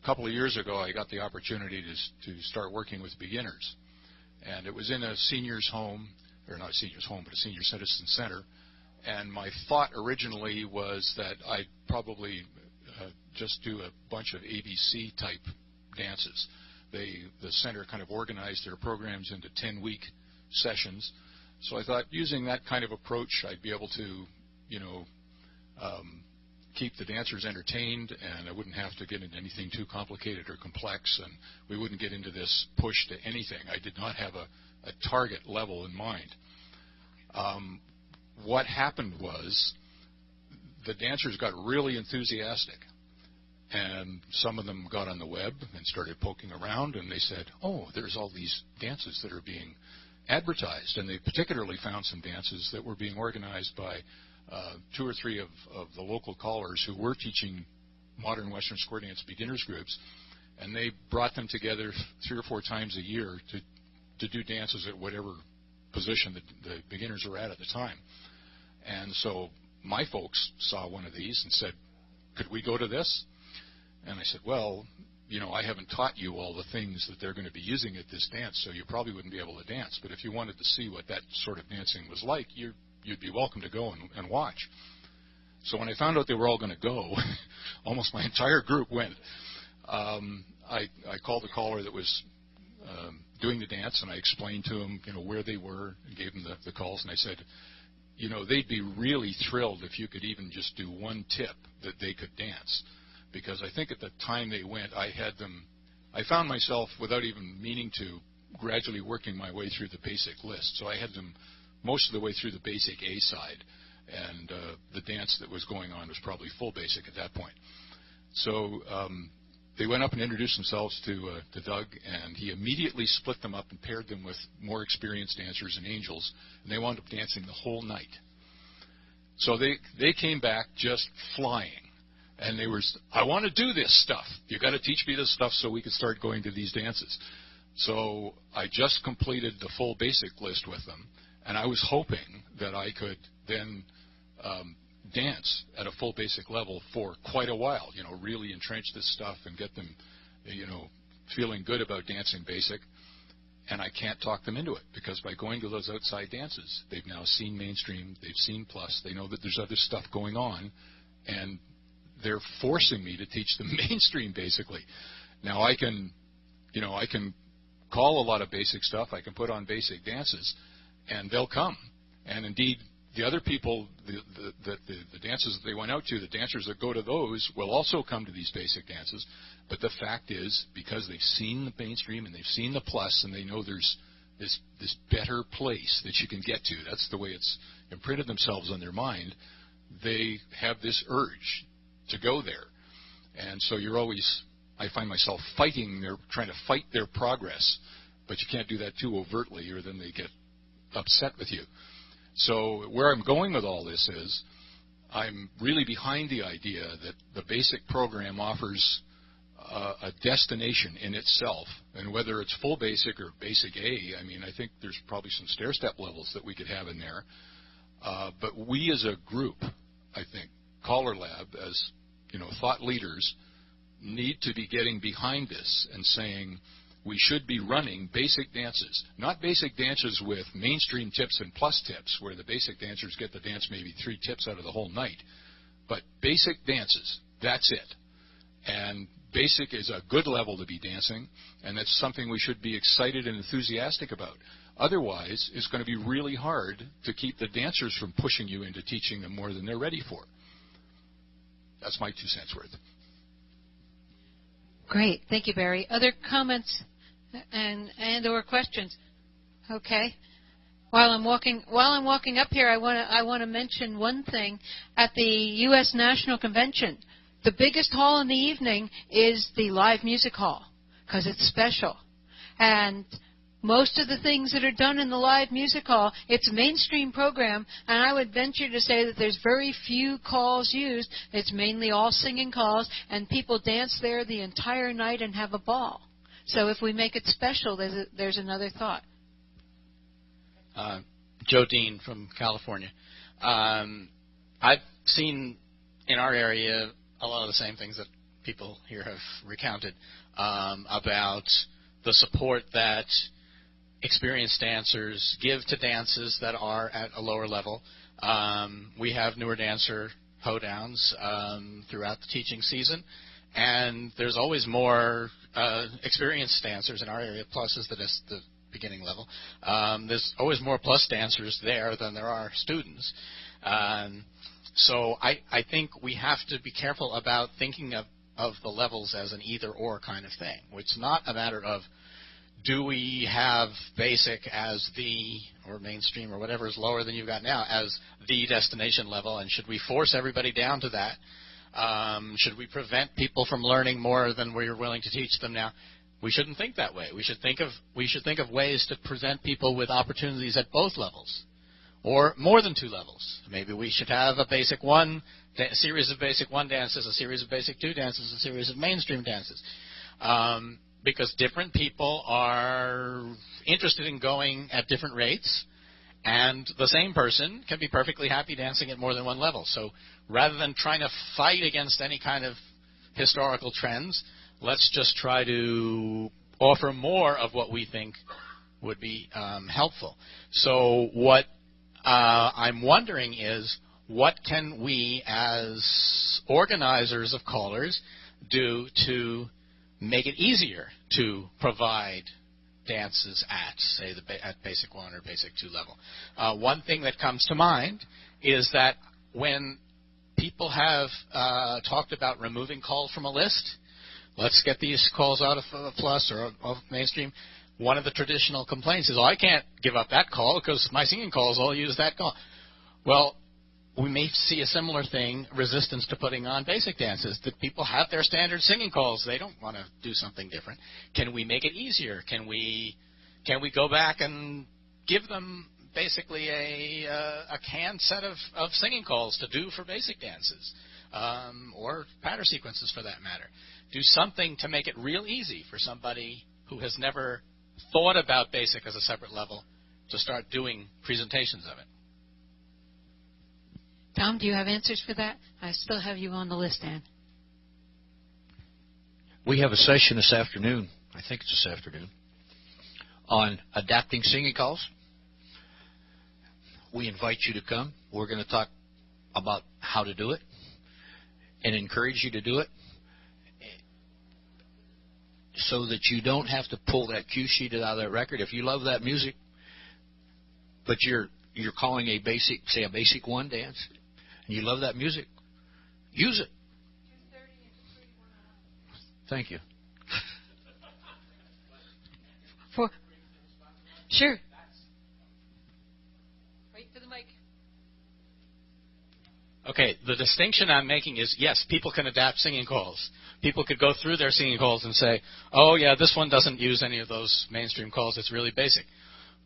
Speaker 6: couple of years ago I got the opportunity to start working with beginners, and it was in a seniors home, or not a seniors home, but a senior citizen center. And my thought originally was that I'd probably just do a bunch of ABC type dances. The center kind of organized their programs into 10-week sessions. So I thought using that kind of approach I'd be able to, keep the dancers entertained, and I wouldn't have to get into anything too complicated or complex, and we wouldn't get into this push to anything. I did not have a target level in mind. What happened was the dancers got really enthusiastic, and some of them got on the web and started poking around, and they said, oh, there's all these dances that are being advertised, and they particularly found some dances that were being organized by 2 or 3 of the local callers who were teaching modern Western square dance beginners groups, and they brought them together 3 or 4 times a year to do dances at whatever position the beginners were at the time. And so my folks saw one of these and said, could we go to this? And I said, well, I haven't taught you all the things that they're going to be using at this dance, so you probably wouldn't be able to dance. But if you wanted to see what that sort of dancing was like, you'd be welcome to go and watch. So when I found out they were all going to go, almost my entire group went. I called the caller that was doing the dance, and I explained to him, where they were, and gave them the calls, and I said, they'd be really thrilled if you could even just do one tip that they could dance, because I think at the time they went, I found myself, without even meaning to, gradually working my way through the basic list. So I had them most of the way through the basic A side, and the dance that was going on was probably full basic at that point. So they went up and introduced themselves to Doug, and he immediately split them up and paired them with more experienced dancers and angels, and they wound up dancing the whole night. So they came back just flying, and they were, I want to do this stuff. You got to teach me this stuff so we can start going to these dances. So I just completed the full basic list with them, and I was hoping that I could then dance at a full basic level for quite a while, really entrench this stuff and get them, feeling good about dancing basic. And I can't talk them into it, because by going to those outside dances, they've now seen mainstream, they've seen plus, they know that there's other stuff going on, and they're forcing me to teach them mainstream, basically. Now I can call a lot of basic stuff, I can put on basic dances, and they'll come. And indeed, the other people, the dances that they went out to, the dancers that go to those will also come to these basic dances. But the fact is, because they've seen the mainstream and they've seen the plus, and they know there's this better place that you can get to, that's the way it's imprinted themselves on their mind, they have this urge to go there. And so you're always, I find myself trying to fight their progress, but you can't do that too overtly, or then they get upset with you. So where I'm going with all this is, I'm really behind the idea that the basic program offers a destination in itself, and whether it's full basic or basic A, I think there's probably some stair-step levels that we could have in there. But we as a group, I think, CALLERLAB, as thought leaders, need to be getting behind this and saying we should be running basic dances, not basic dances with mainstream tips and plus tips, where the basic dancers get to dance maybe 3 tips out of the whole night, but basic dances, that's it. And basic is a good level to be dancing, and that's something we should be excited and enthusiastic about. Otherwise, it's going to be really hard to keep the dancers from pushing you into teaching them more than they're ready for. That's my 2 cents worth.
Speaker 1: Great. Thank you, Barry. Other comments and or questions? Okay. While I'm walking up here, I want to mention one thing. At the U.S. National Convention, the biggest hall in the evening is the live music hall, because it's special. And most of the things that are done in the live music hall, it's a mainstream program, and I would venture to say that there's very few calls used. It's mainly all singing calls, and people dance there the entire night and have a ball. So if we make it special, there's another thought.
Speaker 7: Joe Dean from California. I've seen in our area a lot of the same things that people here have recounted about the support that experienced dancers give to dances that are at a lower level. We have newer dancer hoedowns throughout the teaching season, and there's always more experienced dancers in our area, plus is the beginning level. There's always more plus dancers there than there are students. So I think we have to be careful about thinking of the levels as an either-or kind of thing. It's not a matter of, do we have basic as or mainstream or whatever is lower than you've got now as the destination level, and should we force everybody down to that? Should we prevent people from learning more than we're willing to teach them now? We shouldn't think that way. We should think of ways to present people with opportunities at both levels, or more than 2 levels. Maybe we should have a basic 1, a series of basic 1 dances, a series of basic 2 dances, a series of mainstream dances. Because different people are interested in going at different rates, and the same person can be perfectly happy dancing at more than 1 level. So rather than trying to fight against any kind of historical trends, let's just try to offer more of what we think would be helpful. So what I'm wondering is, what can we as organizers of callers do to make it easier to provide dances at, say, at Basic 1 or Basic 2 level. One thing that comes to mind is that when people have talked about removing calls from a list, let's get these calls out of Plus or of mainstream, one of the traditional complaints is, oh, I can't give up that call because my singing calls all use that call. Well, we may see a similar thing, resistance to putting on basic dances, that people have their standard singing calls. They don't want to do something different. Can we make it easier? Can we go back and give them basically a canned set of singing calls to do for basic dances, or pattern sequences for that matter? Do something to make it real easy for somebody who has never thought about basic as a separate level to start doing presentations of it.
Speaker 1: Tom, do you have answers for that? I still have you on the list, Ann.
Speaker 3: We have a session this afternoon, I think it's this afternoon, on adapting singing calls. We invite you to come. We're going to talk about how to do it and encourage you to do it so that you don't have to pull that cue sheet out of that record. If you love that music, but you're calling a basic, say a Basic 1 dance, and you love that music, use it. Thank you.
Speaker 1: Sure. Wait for the mic.
Speaker 7: Okay, the distinction I'm making is, yes, people can adapt singing calls. People could go through their singing calls and say, oh, yeah, this one doesn't use any of those mainstream calls. It's really basic.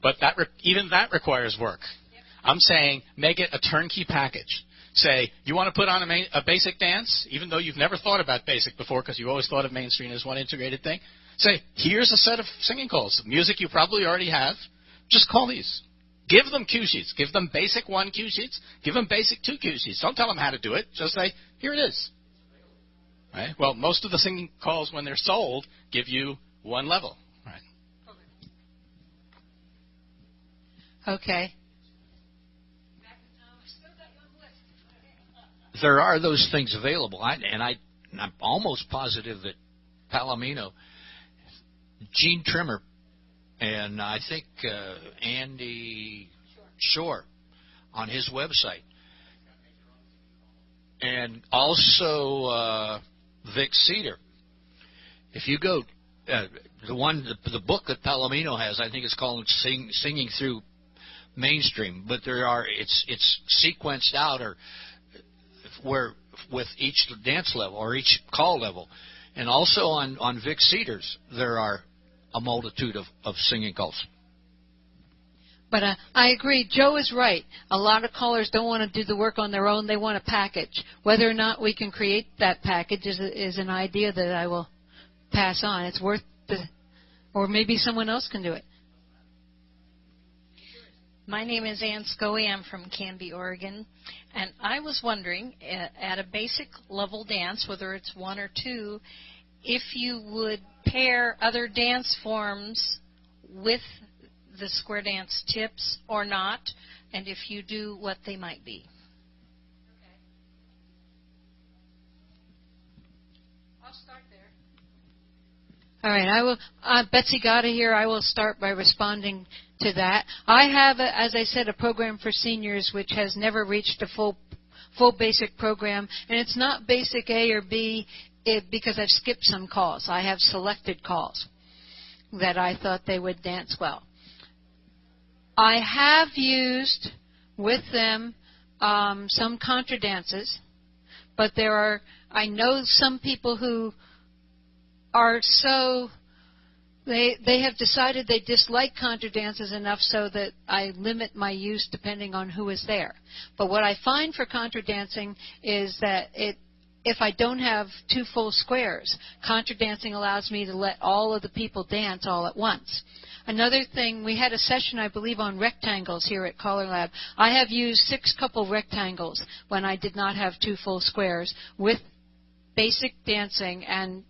Speaker 7: But even that requires work. Yep. I'm saying make it a turnkey package. Say, you want to put on a basic dance, even though you've never thought about basic before because you always thought of mainstream as one integrated thing. Say, here's a set of singing calls. Music you probably already have. Just call these. Give them cue sheets. Give them Basic 1 cue sheets. Give them Basic 2 cue sheets. Don't tell them how to do it. Just say, here it is. Right? Well, most of the singing calls, when they're sold, give you one level. Right?
Speaker 1: Okay.
Speaker 3: There are those things available, and I'm almost positive that Palomino, Gene Trimmer, and I think Andy Shore on his website, and also Vic Cedar. If you go, the book that Palomino has, I think it's called Singing Through Mainstream, but it's sequenced out or where with each dance level or each call level, and also on Vic Cedar's there are a multitude of singing calls.
Speaker 1: But I agree. Joe is right. A lot of callers don't want to do the work on their own. They want a package. Whether or not we can create that package is an idea that I will pass on. It's worth or maybe someone else can do it.
Speaker 8: My name is Ann Scoey. I'm from Canby, Oregon. And I was wondering, at a basic level dance, whether it's 1 or 2, if you would pair other dance forms with the square dance tips or not, and if you do, what they might be.
Speaker 1: Okay. I'll start there. All right. I will. Betsy Gotta here. I will start by responding to that. I have, as I said, a program for seniors which has never reached a full basic program, and it's not basic A or B because I've skipped some calls. I have selected calls that I thought they would dance well. I have used with them some contra dances, but I know some people who are so, they have decided they dislike contra dances enough so that I limit my use depending on who is there. But what I find for contra dancing is that if I don't have 2 full squares, contra dancing allows me to let all of the people dance all at once. Another thing, we had a session, I believe, on rectangles here at CALLERLAB. I have used 6 couple rectangles when I did not have 2 full squares with basic dancing. And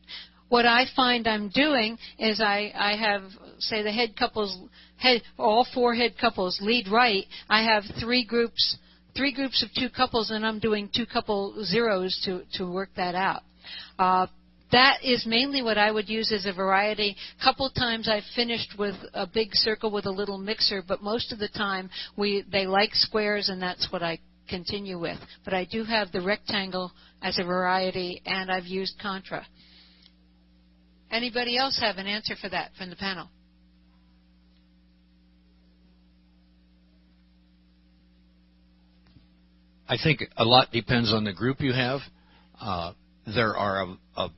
Speaker 1: what I find I'm doing is I have, say, the head couples, all 4 head couples lead right. I have 3 groups 3 groups of 2 couples, and I'm doing 2 couple zeros to work that out. That is mainly what I would use as a variety. A couple times I've finished with a big circle with a little mixer, but most of the time they like squares, and that's what I continue with. But I do have the rectangle as a variety, and I've used contra. Anybody else have an answer for that from the panel?
Speaker 3: I think a lot depends on the group you have. There are a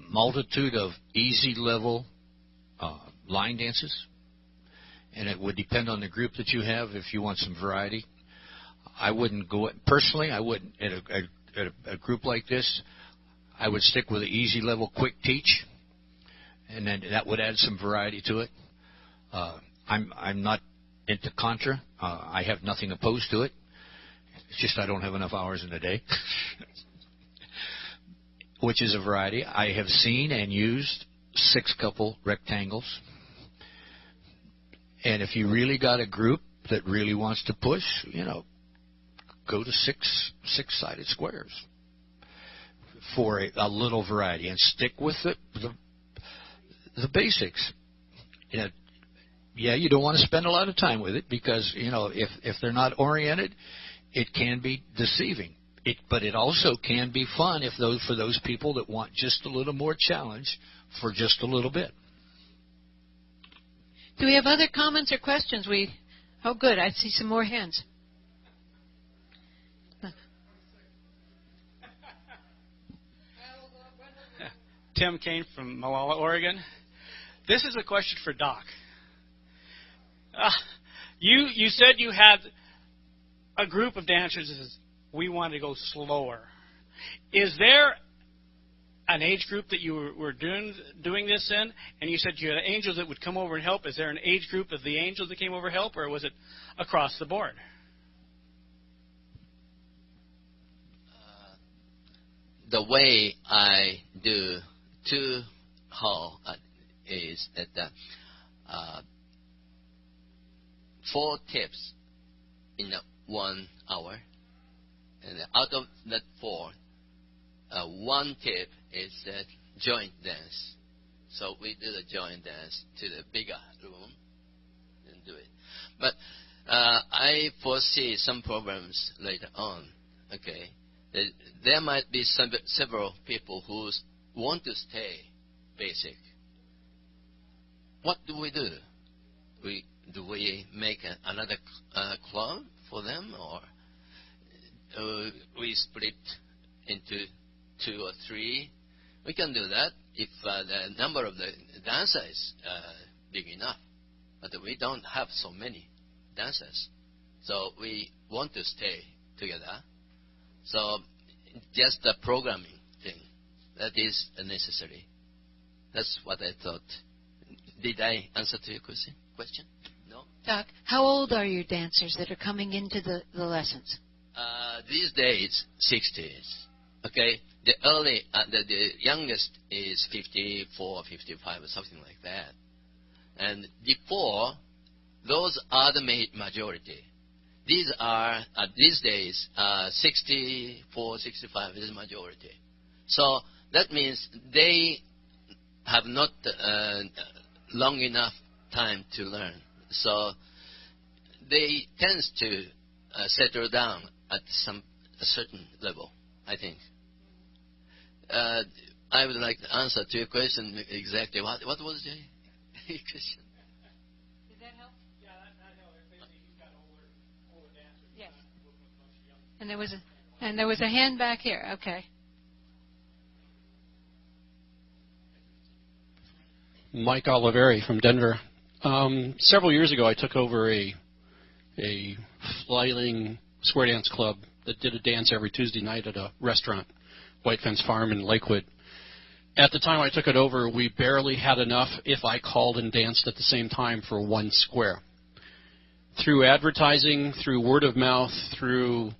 Speaker 3: multitude of easy level line dances, and it would depend on the group that you have if you want some variety. I wouldn't go personally. I wouldn't at a group like this. I would stick with an easy level quick teach, and then that would add some variety to it. I'm not into contra. I have nothing opposed to it. It's just I don't have enough hours in the day. Which is a variety. I have seen and used 6 couple rectangles. And if you really got a group that really wants to push, go to six-sided squares for a little variety and stick with the basics. You don't want to spend a lot of time with it because, if they're not oriented, it can be deceiving. But it also can be fun for those people that want just a little more challenge for just a little bit.
Speaker 1: Do we have other comments or questions? Oh, good. I see some more hands.
Speaker 9: Tim Kane from Malala, Oregon. This is a question for Doc. You said you had a group of dancers that says, we want to go slower. Is there an age group that you were doing this in? And you said you had angels that would come over and help. Is there an age group of the angels that came over to help, or was it across the board?
Speaker 2: The way I do 2 hall is that 4 tips in 1 hour. And out of that 4, 1 tip is that joint dance. So we do the joint dance to the bigger room and do it. But I foresee some problems later on. Okay, there might be several people who want to stay basic. What do? Do we make another club for them, or we split into 2 or 3? We can do that if the number of the dancers is big enough. But we don't have so many dancers. So we want to stay together. So just the programming thing, that is necessary. That's what I thought. Did I answer to your question? No?
Speaker 1: Doc, how old are your dancers that are coming into the lessons?
Speaker 2: These days, 60s. Okay, the youngest is 54, 55, or something like that. And before, those are the majority. These are these days 64, 65 is majority. So that means they have not long enough time to learn. So they tend to settle down at a certain level, I think. I would like to answer to your question exactly. What was the question?
Speaker 1: Did that help?
Speaker 9: Yeah, that helped. Basically, you've got older dancers.
Speaker 1: Yes. And there was a hand back here. Okay.
Speaker 10: Mike Oliveri from Denver. Several years ago, I took over a flailing square dance club that did a dance every Tuesday night at a restaurant, White Fence Farm in Lakewood. At the time I took it over, we barely had enough if I called and danced at the same time for 1 square. Through advertising, through word of mouth, through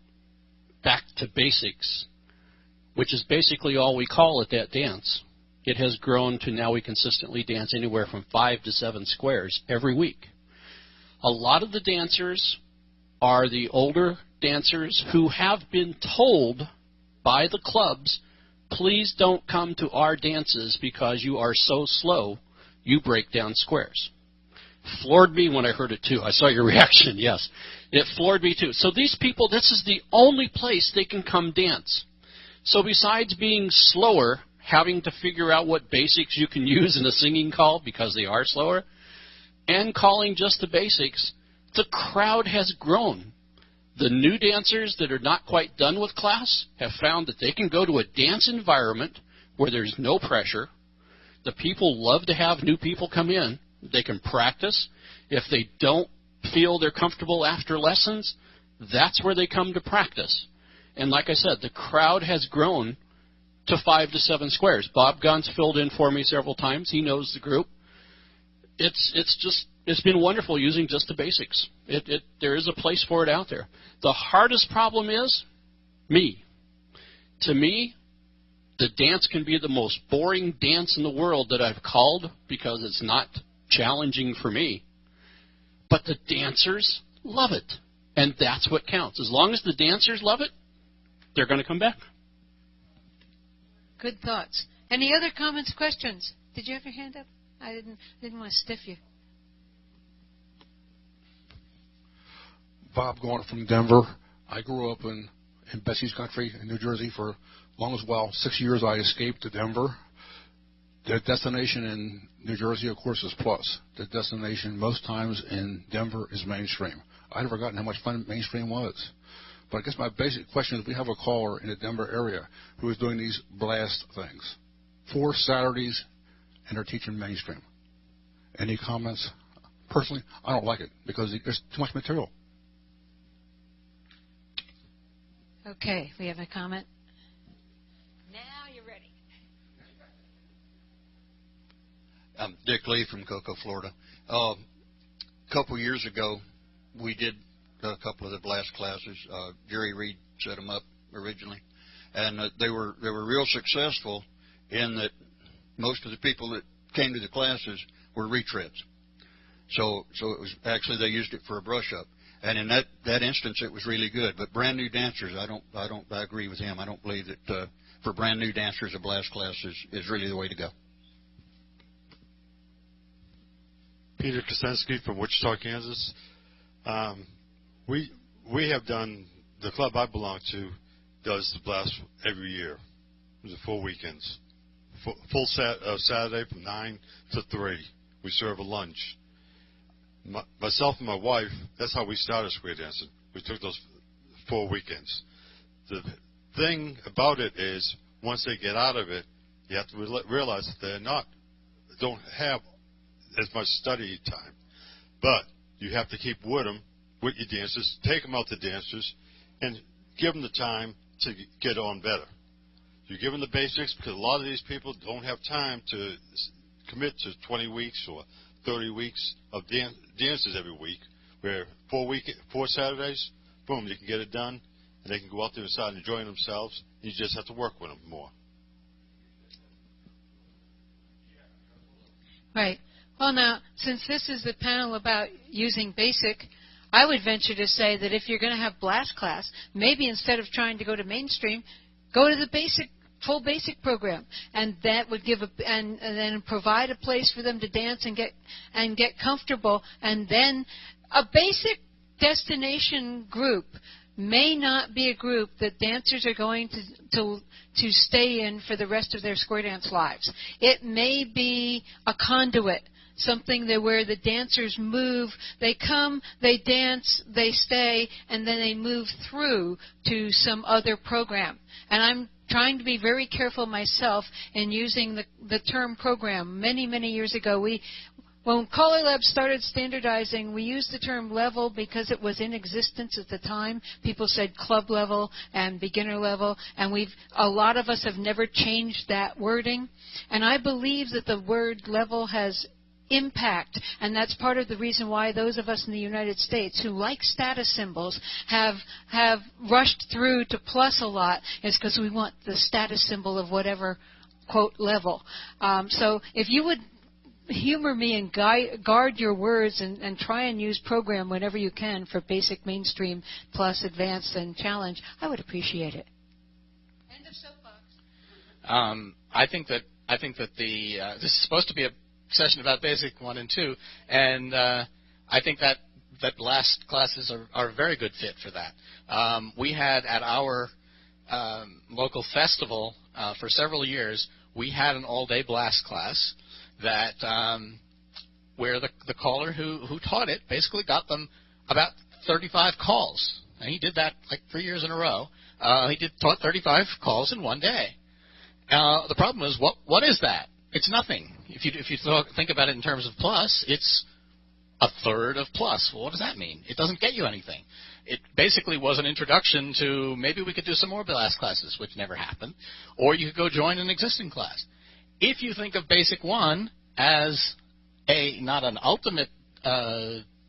Speaker 10: back to basics, which is basically all we call it, that dance, it has grown to now we consistently dance anywhere from 5 to 7 squares every week. A lot of the dancers are the older dancers who have been told by the clubs, please don't come to our dances because you are so slow, you break down squares. Floored me when I heard it too. I saw your reaction, yes. It floored me too. So these people, this is the only place they can come dance. So besides being slower, having to figure out what basics you can use in a singing call because they are slower, and calling just the basics, the crowd has grown. The new dancers that are not quite done with class have found that they can go to a dance environment where there's no pressure. The people love to have new people come in. They can practice. If they don't feel they're comfortable after lessons, that's where they come to practice. And like I said, the crowd has grown to 5 to 7 squares. Bob Gunn's filled in for me several times. He knows the group. It's been wonderful using just the basics. There is a place for it out there. The hardest problem is me. To me, the dance can be the most boring dance in the world that I've called because it's not challenging for me. But the dancers love it. And that's what counts. As long as the dancers love it, they're going to come back.
Speaker 1: Good thoughts. Any other comments, questions? Did you have your hand up? I didn't want to stiff you.
Speaker 6: Bob Gordon from Denver. I grew up in Betsy's country in New Jersey for long as well. 6 years I escaped to Denver. The destination in New Jersey, of course, is plus. The destination most times in Denver is mainstream. I'd forgotten how much fun mainstream was. But I guess my basic question is we have a caller in the Denver area who is doing these blast things. 4 Saturdays, and they're teaching mainstream. Any comments? Personally, I don't like it because there's too much material.
Speaker 1: Okay, we have a comment. Now you're ready.
Speaker 11: I'm Dick Lee from Cocoa, Florida. A couple years ago, we did a couple of the blast classes. Jerry Reed set them up originally, and they were real successful in that most of the people that came to the classes were retreads. So it was actually they used it for a brush up. And in that instance, it was really good. But brand new dancers, I agree with him. I don't believe that for brand new dancers, a blast class is really the way to go.
Speaker 12: Peter Kosensky from Wichita, Kansas. We have done, the club I belong to does the blast every year. It was 4 weekends. Full Saturday from 9 to 3. We serve a lunch. Myself and my wife, that's how we started square dancing. We took those 4 weekends. The thing about it is, once they get out of it, you have to realize that don't have as much study time. But you have to keep with them, with your dancers, take them out to dancers, and give them the time to get on better. You give them the basics because a lot of these people don't have time to commit to 20 weeks or 30 weeks of dances every week, where 4 Saturdays, boom, you can get it done, and they can go out there and start enjoying themselves. You just have to work with them more.
Speaker 1: Right. Well, now, since this is the panel about using basic, I would venture to say that if you're going to have blast class, maybe instead of trying to go to mainstream, go to the full basic program, and that would give and then provide a place for them to dance and get comfortable. And then a basic destination group may not be a group that dancers are going to stay in for the rest of their square dance lives. It may be a conduit, something where the dancers move, they come, they dance, they stay, and then they move through to some other program. And I'm trying to be very careful myself in using the term program. Many, many years ago, when CALLERLAB started standardizing, we used the term level because it was in existence at the time. People said club level and beginner level, and a lot of us have never changed that wording. And I believe that the word level has impact, and that's part of the reason why those of us in the United States who like status symbols have rushed through to plus a lot, is because we want the status symbol of whatever quote level. So if you would humor me and guard your words and try and use program whenever you can for basic, mainstream, plus advanced and challenge, I would appreciate it. End of soapbox.
Speaker 7: I think that this is supposed to be a session about basic 1 and 2, and I think that last classes are a very good fit for that. We had at our local festival for several years, we had an all-day blast class that where the caller who taught it basically got them about 35 calls, and he did that like 3 years in a row. He taught 35 calls in one day. The problem is, what is that? It's nothing. If you think about it in terms of plus, it's a third of plus. Well, what does that mean? It doesn't get you anything. It basically was an introduction to maybe we could do some more blast classes, which never happened, or you could go join an existing class. If you think of Basic 1 as not an ultimate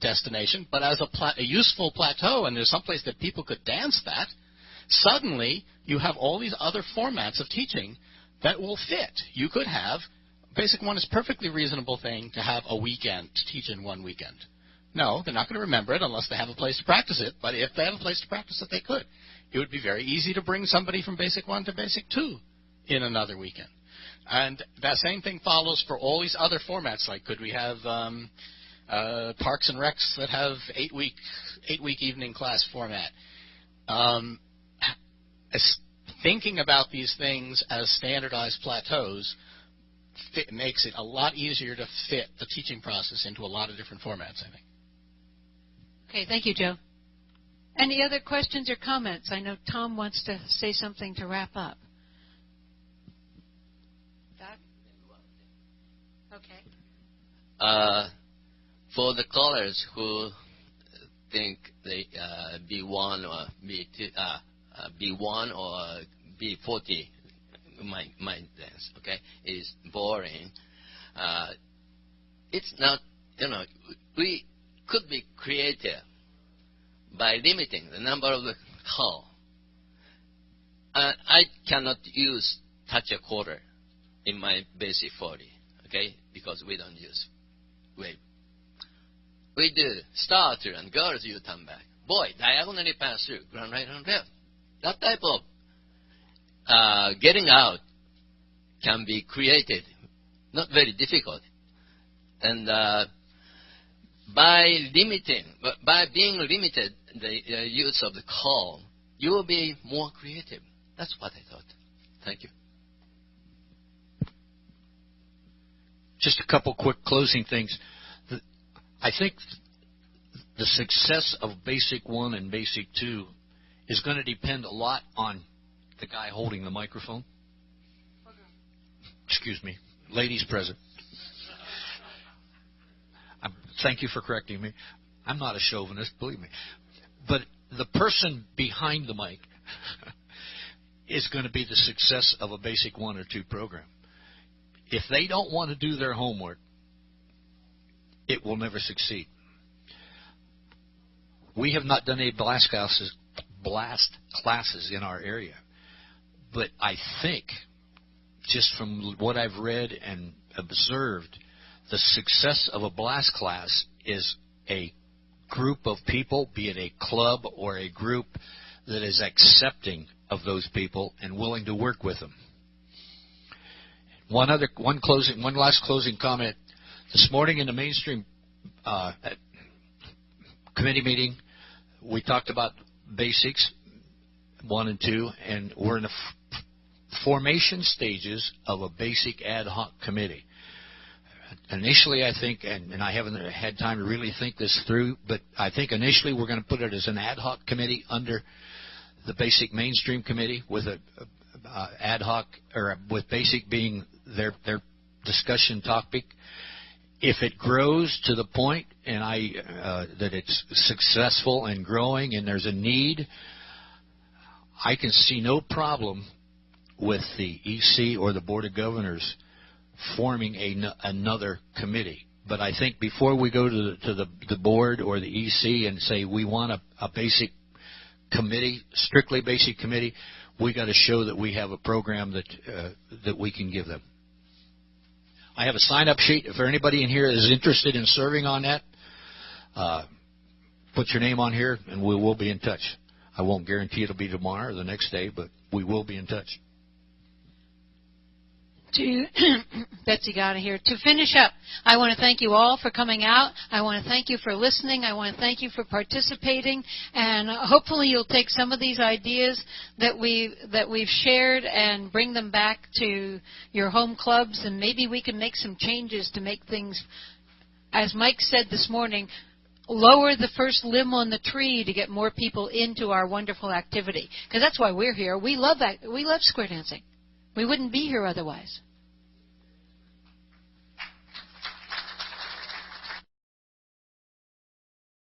Speaker 7: destination, but as a useful plateau, and there's someplace that people could dance that, suddenly you have all these other formats of teaching that will fit. You could have, Basic 1 is a perfectly reasonable thing to have a weekend, to teach in one weekend. No, they're not going to remember it unless they have a place to practice it, but if they have a place to practice it, they could. It would be very easy to bring somebody from Basic 1 to Basic 2 in another weekend. And that same thing follows for all these other formats, like could we have Parks and Recs that have 8-week evening class format. Thinking about these things as standardized plateaus makes it a lot easier to fit the teaching process into a lot of different formats, I think.
Speaker 1: Okay, thank you, Joe. Any other questions or comments? I know Tom wants to say something to wrap up. Doc? Okay.
Speaker 2: For the callers who think they B1 or B2, B1 or B40 my dance, okay, is boring. It's not, we could be creative by limiting the number of the call. I cannot use touch a quarter in my basic 40, okay, because we don't use wave. We do start and girls you turn back. Boy, diagonally pass through, ground right and left. That type of getting out can be created, not very difficult. And by being limited the use of the call, you will be more creative. That's what I thought. Thank you.
Speaker 3: Just a couple quick closing things. I think the success of Basic 1 and Basic 2 is going to depend a lot on the guy holding the microphone. Excuse me. Ladies present. Thank you for correcting me. I'm not a chauvinist, believe me. But the person behind the mic is going to be the success of a Basic 1 or 2 program. If they don't want to do their homework, it will never succeed. We have not done any blast classes in our area. But I think, just from what I've read and observed, the success of a blast class is a group of people, be it a club or a group that is accepting of those people and willing to work with them. One last closing comment. This morning in the mainstream committee meeting, we talked about basics 1 and 2, and we're in the formation stages of a basic ad hoc committee. Initially, I think, and I haven't had time to really think this through, but I think initially we're going to put it as an ad hoc committee under the basic mainstream committee, with a ad hoc, or with basic being their discussion topic. If it grows to the point and that it's successful and growing and there's a need, I can see no problem with the EC or the Board of Governors forming another committee. But I think before we go to the board or the EC and say we want a basic committee, strictly basic committee, we got to show that we have a program that we can give them. I have a sign-up sheet. If anybody in here is interested in serving on that, put your name on here, and we will be in touch. I won't guarantee it'll be tomorrow or the next day, but we will be in touch.
Speaker 1: To Betsy Gotta here. To finish up, I want to thank you all for coming out. I want to thank you for listening. I want to thank you for participating. And hopefully you'll take some of these ideas that we've shared and bring them back to your home clubs. And maybe we can make some changes to make things, as Mike said this morning, lower the first limb on the tree to get more people into our wonderful activity. Because that's why we're here. We love square dancing. We wouldn't be here otherwise.